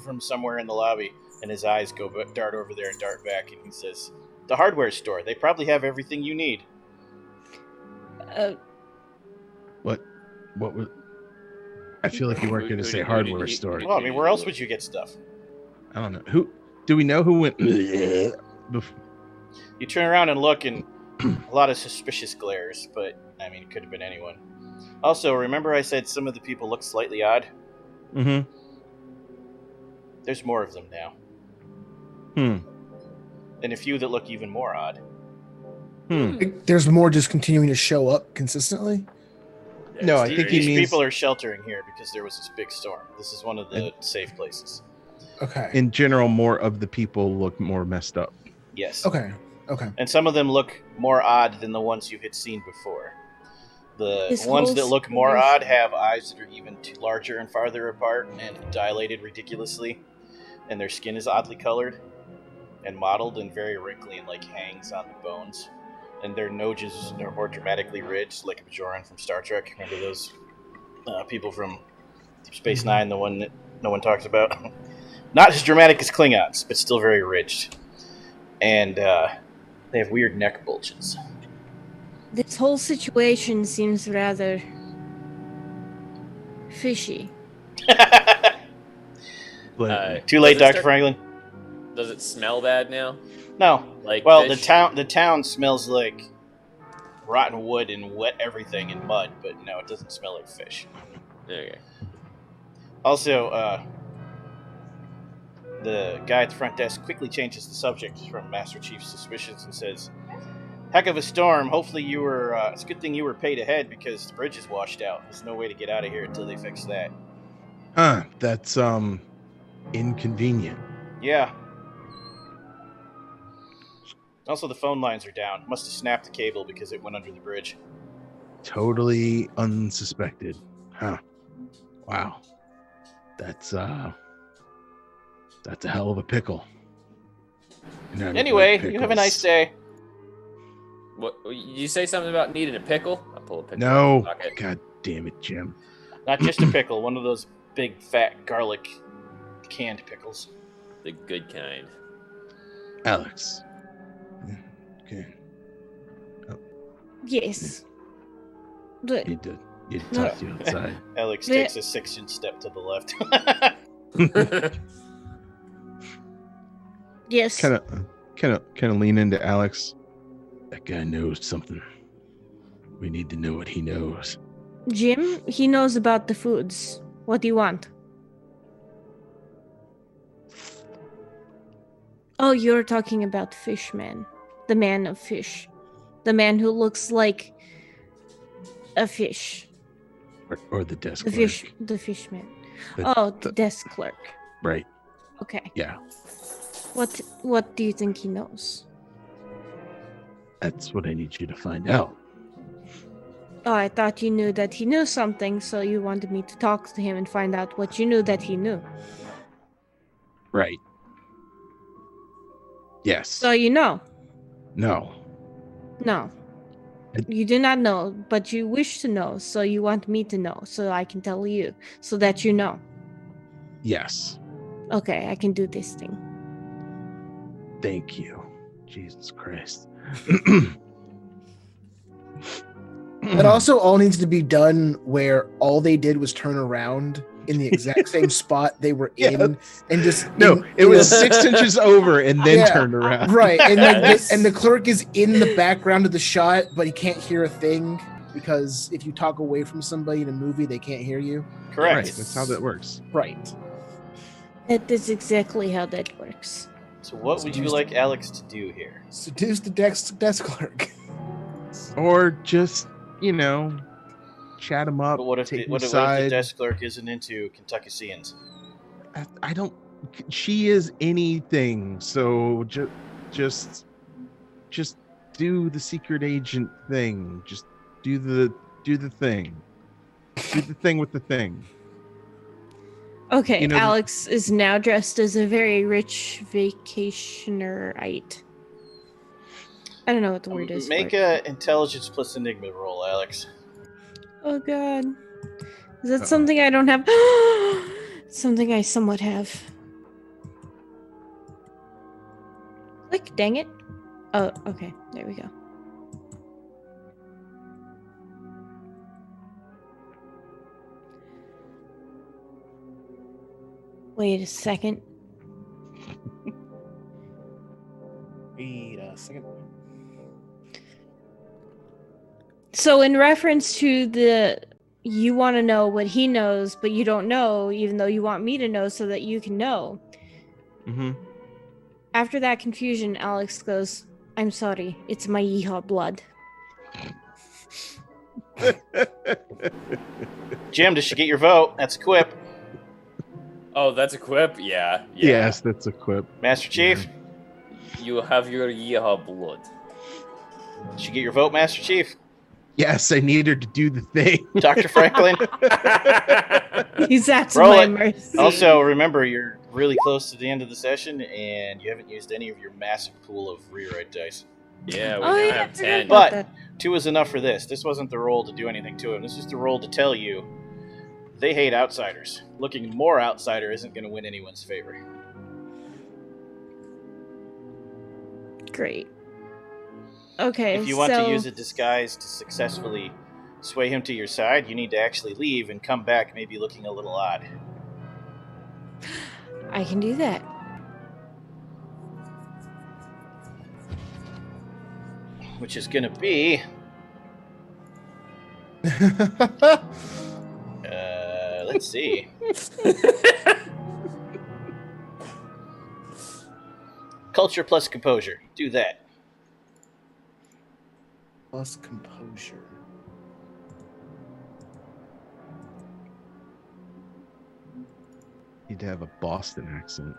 from somewhere in the lobby, and his eyes dart over there and dart back, and he says, "The hardware store. They probably have everything you need." what was I feel like you weren't going to say hardware store. Well, I mean, where else would you get stuff? I don't know. Who do we know who went bef- You turn around and look, and a lot of suspicious glares, but, I mean, it could have been anyone. Also, remember I said some of the people look slightly odd? Mhm. There's more of them now. And a few that look even more odd. There's more just continuing to show up consistently. No, I think he These means people are sheltering here because there was this big storm. This is one of the safe places. Okay. in general more of the people look more messed up. Yes. Okay. And some of them look more odd than the ones you had seen before. The This ones whole that look more series- odd have eyes that are even larger and farther apart and dilated ridiculously, and their skin is oddly colored and mottled and very wrinkly and like hangs on the bones. And their noses are more dramatically ridged, like Bajoran from Star Trek. Remember those people from Deep Space Nine, the one that no one talks about? Not as dramatic as Klingons, but still very ridged. And They have weird neck bulges. This whole situation seems rather fishy. But Too late, does it Dr. Franklin. Does it smell bad now? No. Like Well, fish? the town smells like rotten wood and wet everything and mud, but no, it doesn't smell like fish. Okay. Also, the guy at the front desk quickly changes the subject from Master Chief's suspicions and says, "Heck of a storm. Hopefully you were. It's a good thing you were paid ahead because the bridge is washed out. There's no way to get out of here until they fix that." That's inconvenient. Yeah. Also, the phone lines are down. Must have snapped the cable because it went under the bridge. Totally unsuspected. Huh. Wow. That's a hell of a pickle. And I don't Anyway, like you have a nice pickles. day. What you say something about needing a pickle? I pull a pickle. out No. of my pocket. God damn it, Jim. Not just a pickle, one of those big, fat, garlic canned pickles. The good kind. Alex. Okay. Yes. But Need to talk to you outside. Alex Yeah. takes a 6-inch step to the left. yes. kind of lean into Alex. That guy knows something. We need to know what he knows. Jim, he knows about the foods. What do you want? Oh, you're talking about Fishman. The man of fish. The man who looks like a fish. Or the desk The clerk. the fishman. The- The desk clerk. Right. Okay. Yeah. What do you think he knows? That's what I need you to find out. Oh, I thought you knew that he knew something, so you wanted me to talk to him and find out what you knew that he knew. Right. Yes. So you know. No. No. You do not know, but you wish to know, so you want me to know, so I can tell you, so that you know. Yes. Okay, I can do this thing. Thank you. Jesus Christ. That also all needs to be done where all they did was turn around in the exact same spot they were in, Yes. and just No, it was 6 inches over and then Yeah. turned around. right, and Yes. and the clerk is in the background of the shot, but he can't hear a thing because if you talk away from somebody in a movie, they can't hear you. Correct. Right. That's how that works. Right. That is exactly how that works. So what would you Seduced- like Alex to do here? Seduce the desk clerk. Or just, chat him up, But what if take the, him what if aside. the desk clerk isn't into Kentuckians? I don't. She is anything. So just do the secret agent thing. Just do the thing. Do the thing with the thing. Okay, You know, Alex is now dressed as a very rich vacationerite. I don't know what the word is. Make for it. a intelligence plus enigma roll, Alex. Oh god. Is that Uh-oh. something I don't have? Something I somewhat have. Click, dang it. Oh, okay. There we go. Wait a second. Wait a second. So in reference to the you want to know what he knows, but you don't know, even though you want me to know so that you can know. Mm-hmm. After that confusion, Alex goes, I'm sorry, it's my yeehaw blood. Jim, did she get your vote? That's a quip. Oh, that's a quip? Yeah. Yes, that's a quip. Master Chief, You have your yeehaw blood. did she get your vote, Master Chief? Yes, I need her to do the thing. Dr. Franklin? He's at Roll my it. mercy. Also, remember, you're really close to the end of the session, and you haven't used any of your massive pool of rewrite dice. Yeah, we Oh, now yeah, I have forgot 10. about But that. 2 is enough for this. This wasn't the roll to do anything to him. This is the roll to tell you they hate outsiders. Looking more outsider isn't going to win anyone's favor. Great. Okay, If you want so to use a disguise to successfully sway him to your side, you need to actually leave and come back maybe looking a little odd. I can do that. Which is going to be... let's see. Culture plus composure. Do that. Plus composure. Need to have a Boston accent.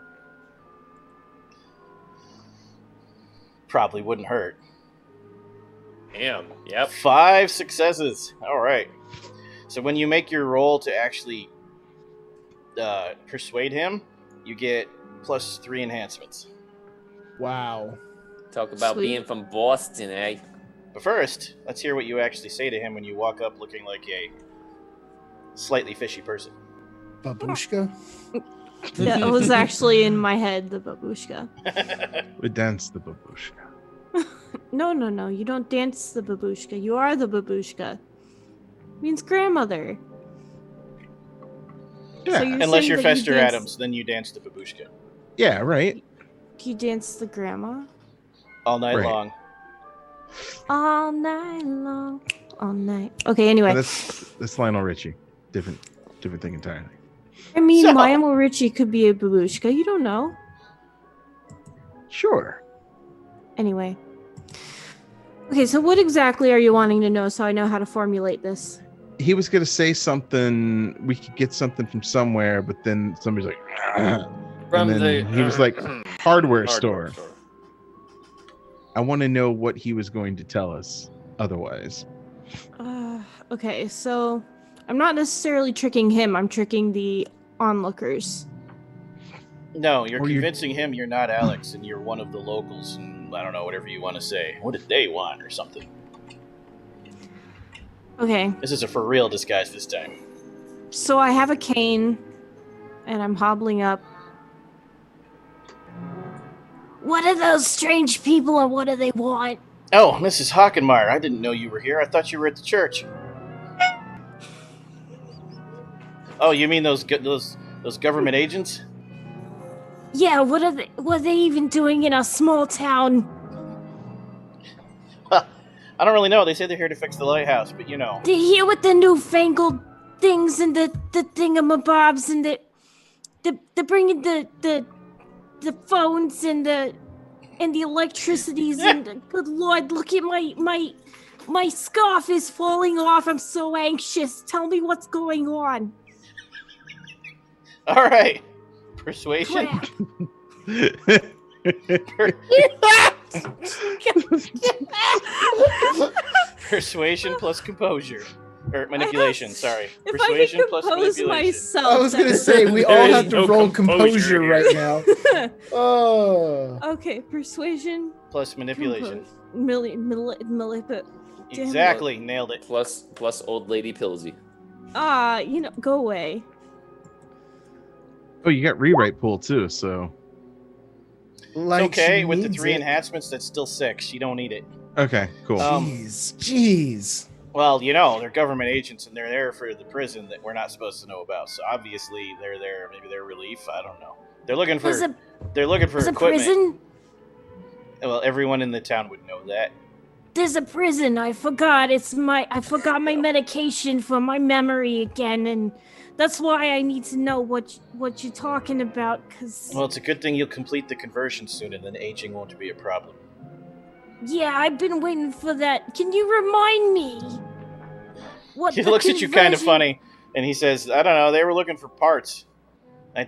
Probably wouldn't hurt. Damn. Yep. 5 successes. All right. So when you make your roll to actually persuade him, you get plus 3 enhancements. Wow. Talk about Sweet. being from Boston, eh? But first, let's hear what you actually say to him when you walk up looking like a slightly fishy person. Babushka? That was actually in my head, the babushka. We dance the babushka. No, you don't dance the babushka. You are the babushka. It means grandmother. Yeah. So you're Unless saying you're that Fester you dance, Adams, then you dance the babushka Yeah, right. You dance the grandma? all night Right. long. All night long. All night. Okay, anyway. That's Lionel Richie. Different thing entirely. I mean, So- Lionel Richie could be a babushka. You don't know. Sure. Anyway. Okay, so what exactly are you wanting to know so I know how to formulate this? He was gonna say something. We could get something from somewhere, but then somebody's like, From and then he was like, hardware store. I want to know what he was going to tell us. Otherwise, Okay, so I'm not necessarily tricking him. I'm tricking the onlookers. No, you're Or you're- convincing him you're not Alex and you're one of the locals, and I don't know, whatever you want to say. What did they want or something? Okay, This is a for real disguise this time. so I have a cane, and I'm hobbling up. What are those strange people, and what do they want? Oh, Mrs. Hockenmeyer, I didn't know you were here. I thought you were at the church. Oh, you mean those government agents? Yeah, what are they even doing in a small town? I don't really know. They say they're here to fix the lighthouse, but you know. They're here with the newfangled things and the thingamabobs and they're bringing the phones and the electricities and good lord, look at my scarf is falling off. I'm so anxious. Tell me what's going on. All right. Persuasion. Crap. Persuasion plus composure. Or manipulation, sorry. If Persuasion I can plus compose manipulation. myself. I was gonna that- say we There all is have to no roll composure composure here. right now. Oh. Okay, persuasion. Plus manipulation. Damn Exactly. Nailed it. Plus old lady Pilsy. go away. oh, you got rewrite pool too. So Like It's okay. she With the needs 3 it. enhancements, that's still 6. You don't need it. okay, cool. Jeez. Well, you know, they're government agents and they're there for the prison that we're not supposed to know about. So obviously they're there. Maybe they're relief. I don't know. They're looking for There's a equipment. prison. Well, everyone in the town would know that. There's a prison. I forgot. I forgot my medication for my memory again, and that's why I need to know what you're talking about. Cause Well, it's a good thing you'll complete the conversion soon, and then aging won't be a problem. yeah, I've been waiting for that. Can you remind me? What He the looks at you kind of conversion- funny, and he says, "I don't know. They were looking for parts.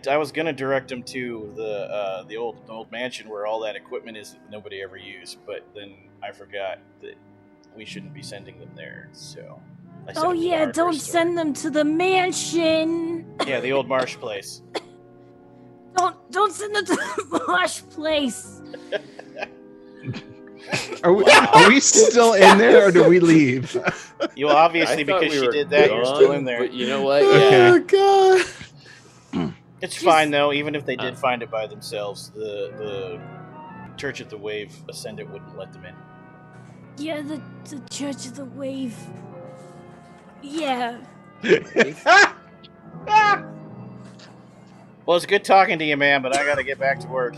I was gonna direct them to the old mansion where all that equipment is that nobody ever used, but then I forgot that we shouldn't be sending them there. So, I sent Oh them to the yeah, hardware don't store. send them to the mansion. Yeah, the old marsh place. Don't send them to the marsh place. Are we still in there or do we leave? You obviously I thought because we she were did that, you're still gone, in there. But you know what? Okay. Oh god. It's Just- fine though. Even if they did find it by themselves, the Church of the Wave Ascendant wouldn't let them in. Yeah, the Church of the Wave. Yeah. Well, it's good talking to you, man, but I gotta get back to work.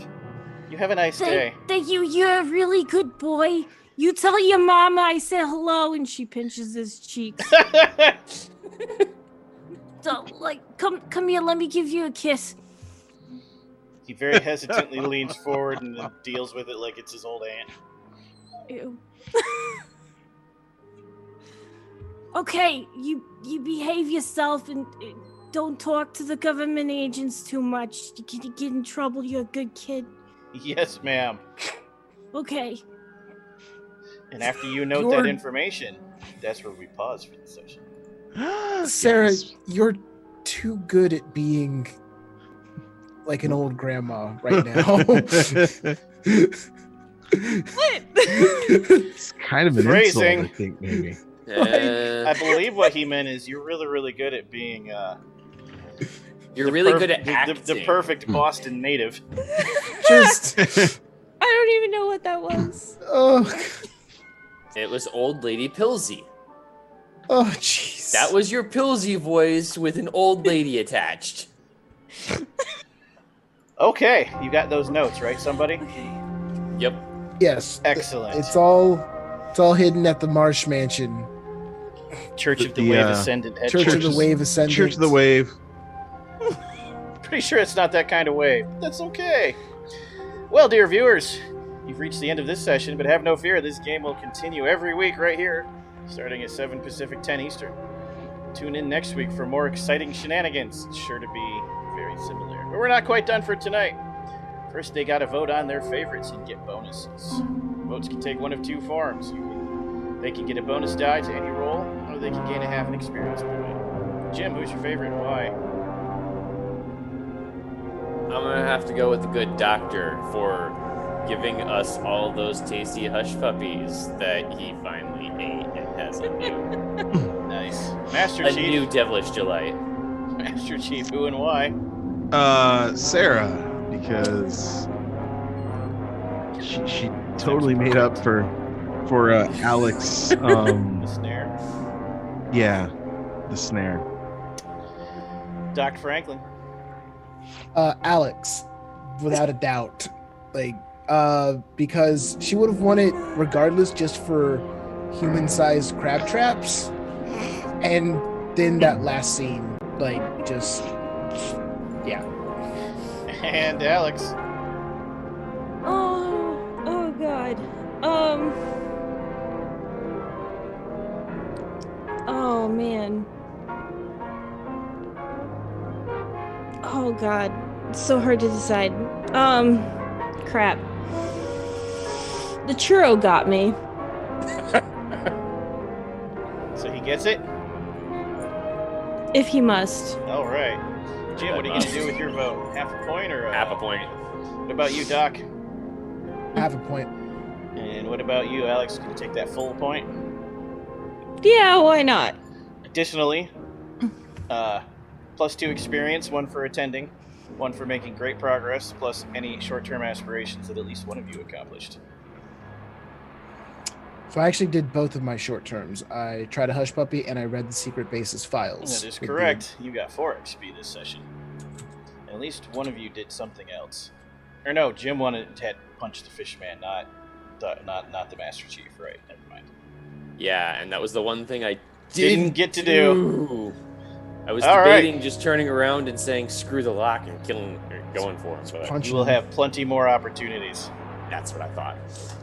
You have a nice day. Thank you. You're a really good boy. You tell your mama I said hello, and she pinches his cheeks. So, come here. Let me give you a kiss. He very hesitantly leans forward and then deals with it like it's his old aunt. Ew. Okay, you behave yourself and don't talk to the government agents too much. You get in trouble. You're a good kid. Yes, ma'am. Okay. And after you note that information, that's where we pause for the session. Sarah, you're too good at being like an old grandma right now. What? It's kind of an Phrasing. insult, I think, maybe. I believe what he meant is you're really, really good at being You're really good at acting. the perfect Boston native. Just I don't even know what that was. It was Old Lady Pilsy. Oh, jeez. That was your Pilsy voice with an old lady attached. Okay, you got those notes, right, somebody? Yep. Yes. Excellent. It's all hidden at the Marsh Mansion. Church of the Wave Ascendant. Church of the Wave Ascendant. Church of the Wave. Pretty sure it's not that kind of wave. That's okay. Well, dear viewers, you've reached the end of this session, but have no fear. This game will continue every week right here, starting at 7 Pacific, 10 Eastern. Tune in next week for more exciting shenanigans. It's sure to be very similar. But we're not quite done for tonight. First, they gotta vote on their favorites and get bonuses. Votes can take one of two forms. They can get a bonus die to any roll, or they can gain a half an experience point. Jim, who's your favorite and why? I'm gonna have to go with the good doctor for giving us all those tasty hush puppies that he finally ate and has a new, Nice. Master a Chief. new devilish delight. Master Chief, who and why? Sarah, because she totally made up for Alex. The snare. Yeah, the snare. Dr. Franklin. Alex, without a doubt. Because she would have won it regardless just for human-sized crab traps. And then that last scene, yeah. And Alex. Oh God. Oh man. Oh God. It's so hard to decide. Crap. The churro got me. So he gets it? If he must. All right. Jim, what are you going to do with your vote? Half a point or... Half a point. What about you, Doc? Half a point. And what about you, Alex? Going to take that full point? Yeah, why not? Additionally, +2 experience, 1 for attending, 1 for making great progress, plus any short-term aspirations that at least one of you accomplished. So I actually did both of my short terms. I tried a hush puppy and I read the secret basis files. That is correct. You got 4 XP this session. And at least one of you did something else. Or no, Jim had punched the fishman, not the Master Chief, right? Never mind. Yeah, and that was the one thing I Didn't get to do. I was All debating just turning around and saying screw the lock and going for him, but You will have plenty more opportunities. that's what I thought.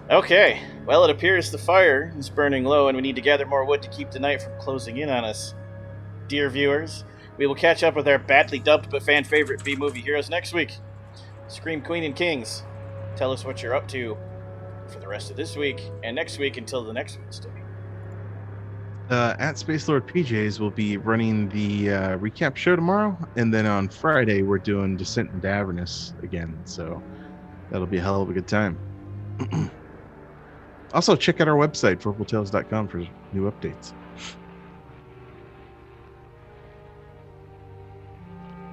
Okay, well, it appears the fire is burning low and we need to gather more wood to keep the night from closing in on us. Dear viewers, we will catch up with our badly dubbed but fan favorite B-movie heroes next week. Scream Queen and Kings, tell us what you're up to for the rest of this week and next week until the next Wednesday. At Space Lord PJs, we'll be running the recap show tomorrow, and then on Friday we're doing Descent into Avernus again, so that'll be a hell of a good time. Also, check out our website, vorpaltales.com, for new updates.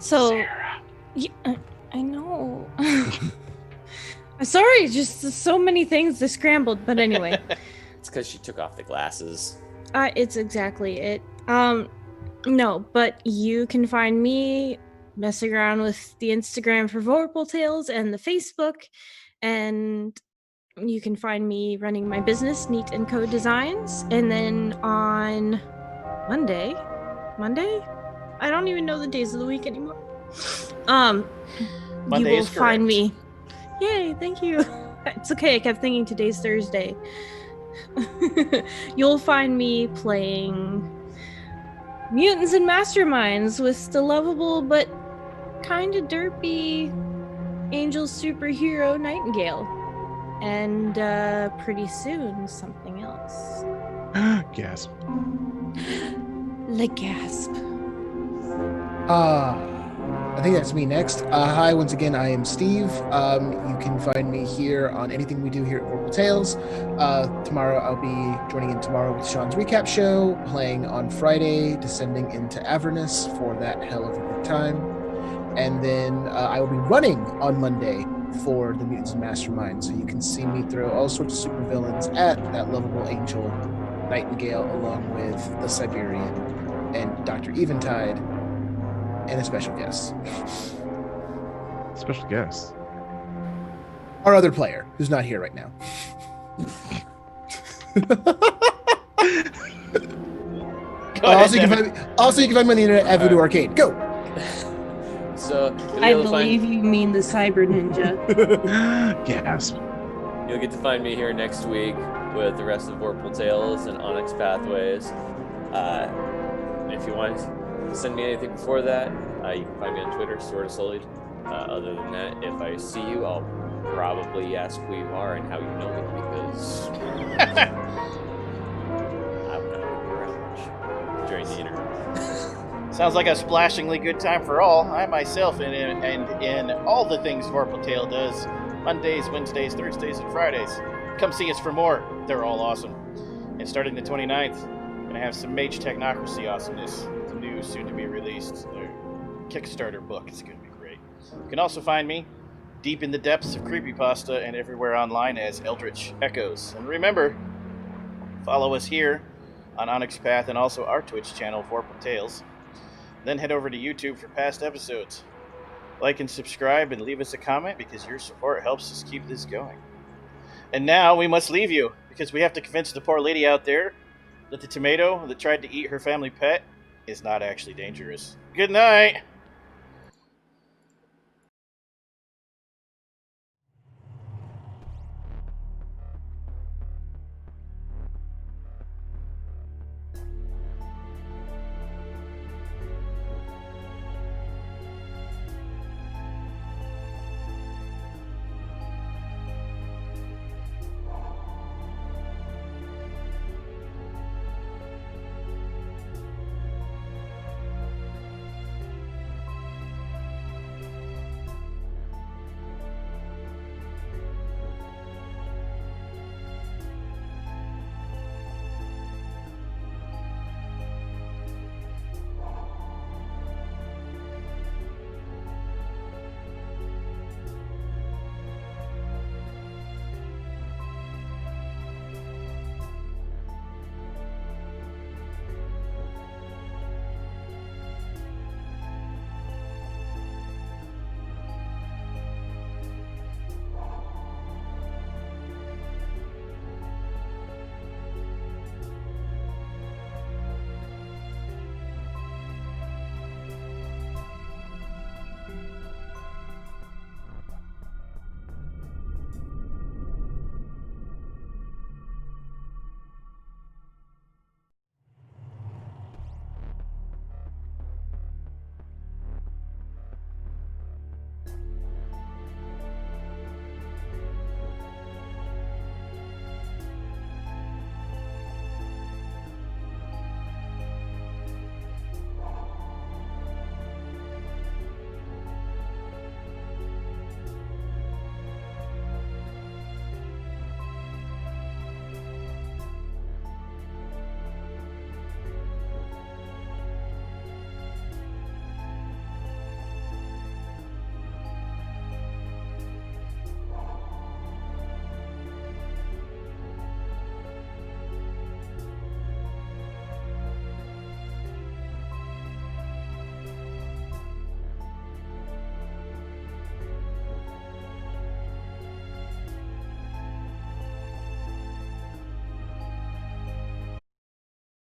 So, Sarah. yeah, I know. I'm sorry, just so many things are scrambled. But anyway, It's because she took off the glasses. It's exactly it. No, but you can find me messing around with the Instagram for Vorpal Tales and the Facebook, and you can find me running my business, Neat and Co Designs. And then on Monday, I don't even know the days of the week anymore. Monday You will is find correct. me. Yay! Thank you. It's okay. I kept thinking today's Thursday. You'll find me playing Mutants and Masterminds with the lovable but kind of derpy angel superhero Nightingale. And pretty soon, something else. Gasp. Like gasp. I think that's me next. Hi, once again, I am Steve. You can find me here on anything we do here at Vorpal Tales. Tomorrow, I'll be joining in tomorrow with Sean's recap show, playing on Friday, descending into Avernus for that hell of a good time. And then I will be running on Monday for the Mutants and Mastermind, so you can see me throw all sorts of supervillains at that lovable angel Nightingale, along with the Siberian and Dr. Eventide, and a special guest. Special guest. Our other player, who's not here right now. Also, you can find me on the internet at Voodoo Arcade. Go! So you'll I be able to believe find, you mean the cyber ninja. Gasp. you'll get to find me here next week with the rest of Vorpal Tales and Onyx Pathways. If you want to send me anything before that, you can find me on Twitter, Sword of Sullied. Other than that, if I see you, I'll probably ask who you are and how you know me, because I'm not going to be around much during the interview. Sounds like a splashingly good time for all. I myself and in all the things Vorpal Tale does, Mondays, Wednesdays, Thursdays, and Fridays. Come see us for more. They're all awesome. And starting the 29th, we're going to have some Mage Technocracy awesomeness. The new, soon-to-be released Kickstarter book. It's going to be great. You can also find me deep in the depths of creepypasta and everywhere online as EldritchEchoes. And remember, follow us here on Onyx Path and also our Twitch channel, Vorpal Tales. Then head over to YouTube for past episodes. Like and subscribe and leave us a comment, because your support helps us keep this going. And now we must leave you, because we have to convince the poor lady out there that the tomato that tried to eat her family pet is not actually dangerous. Good night!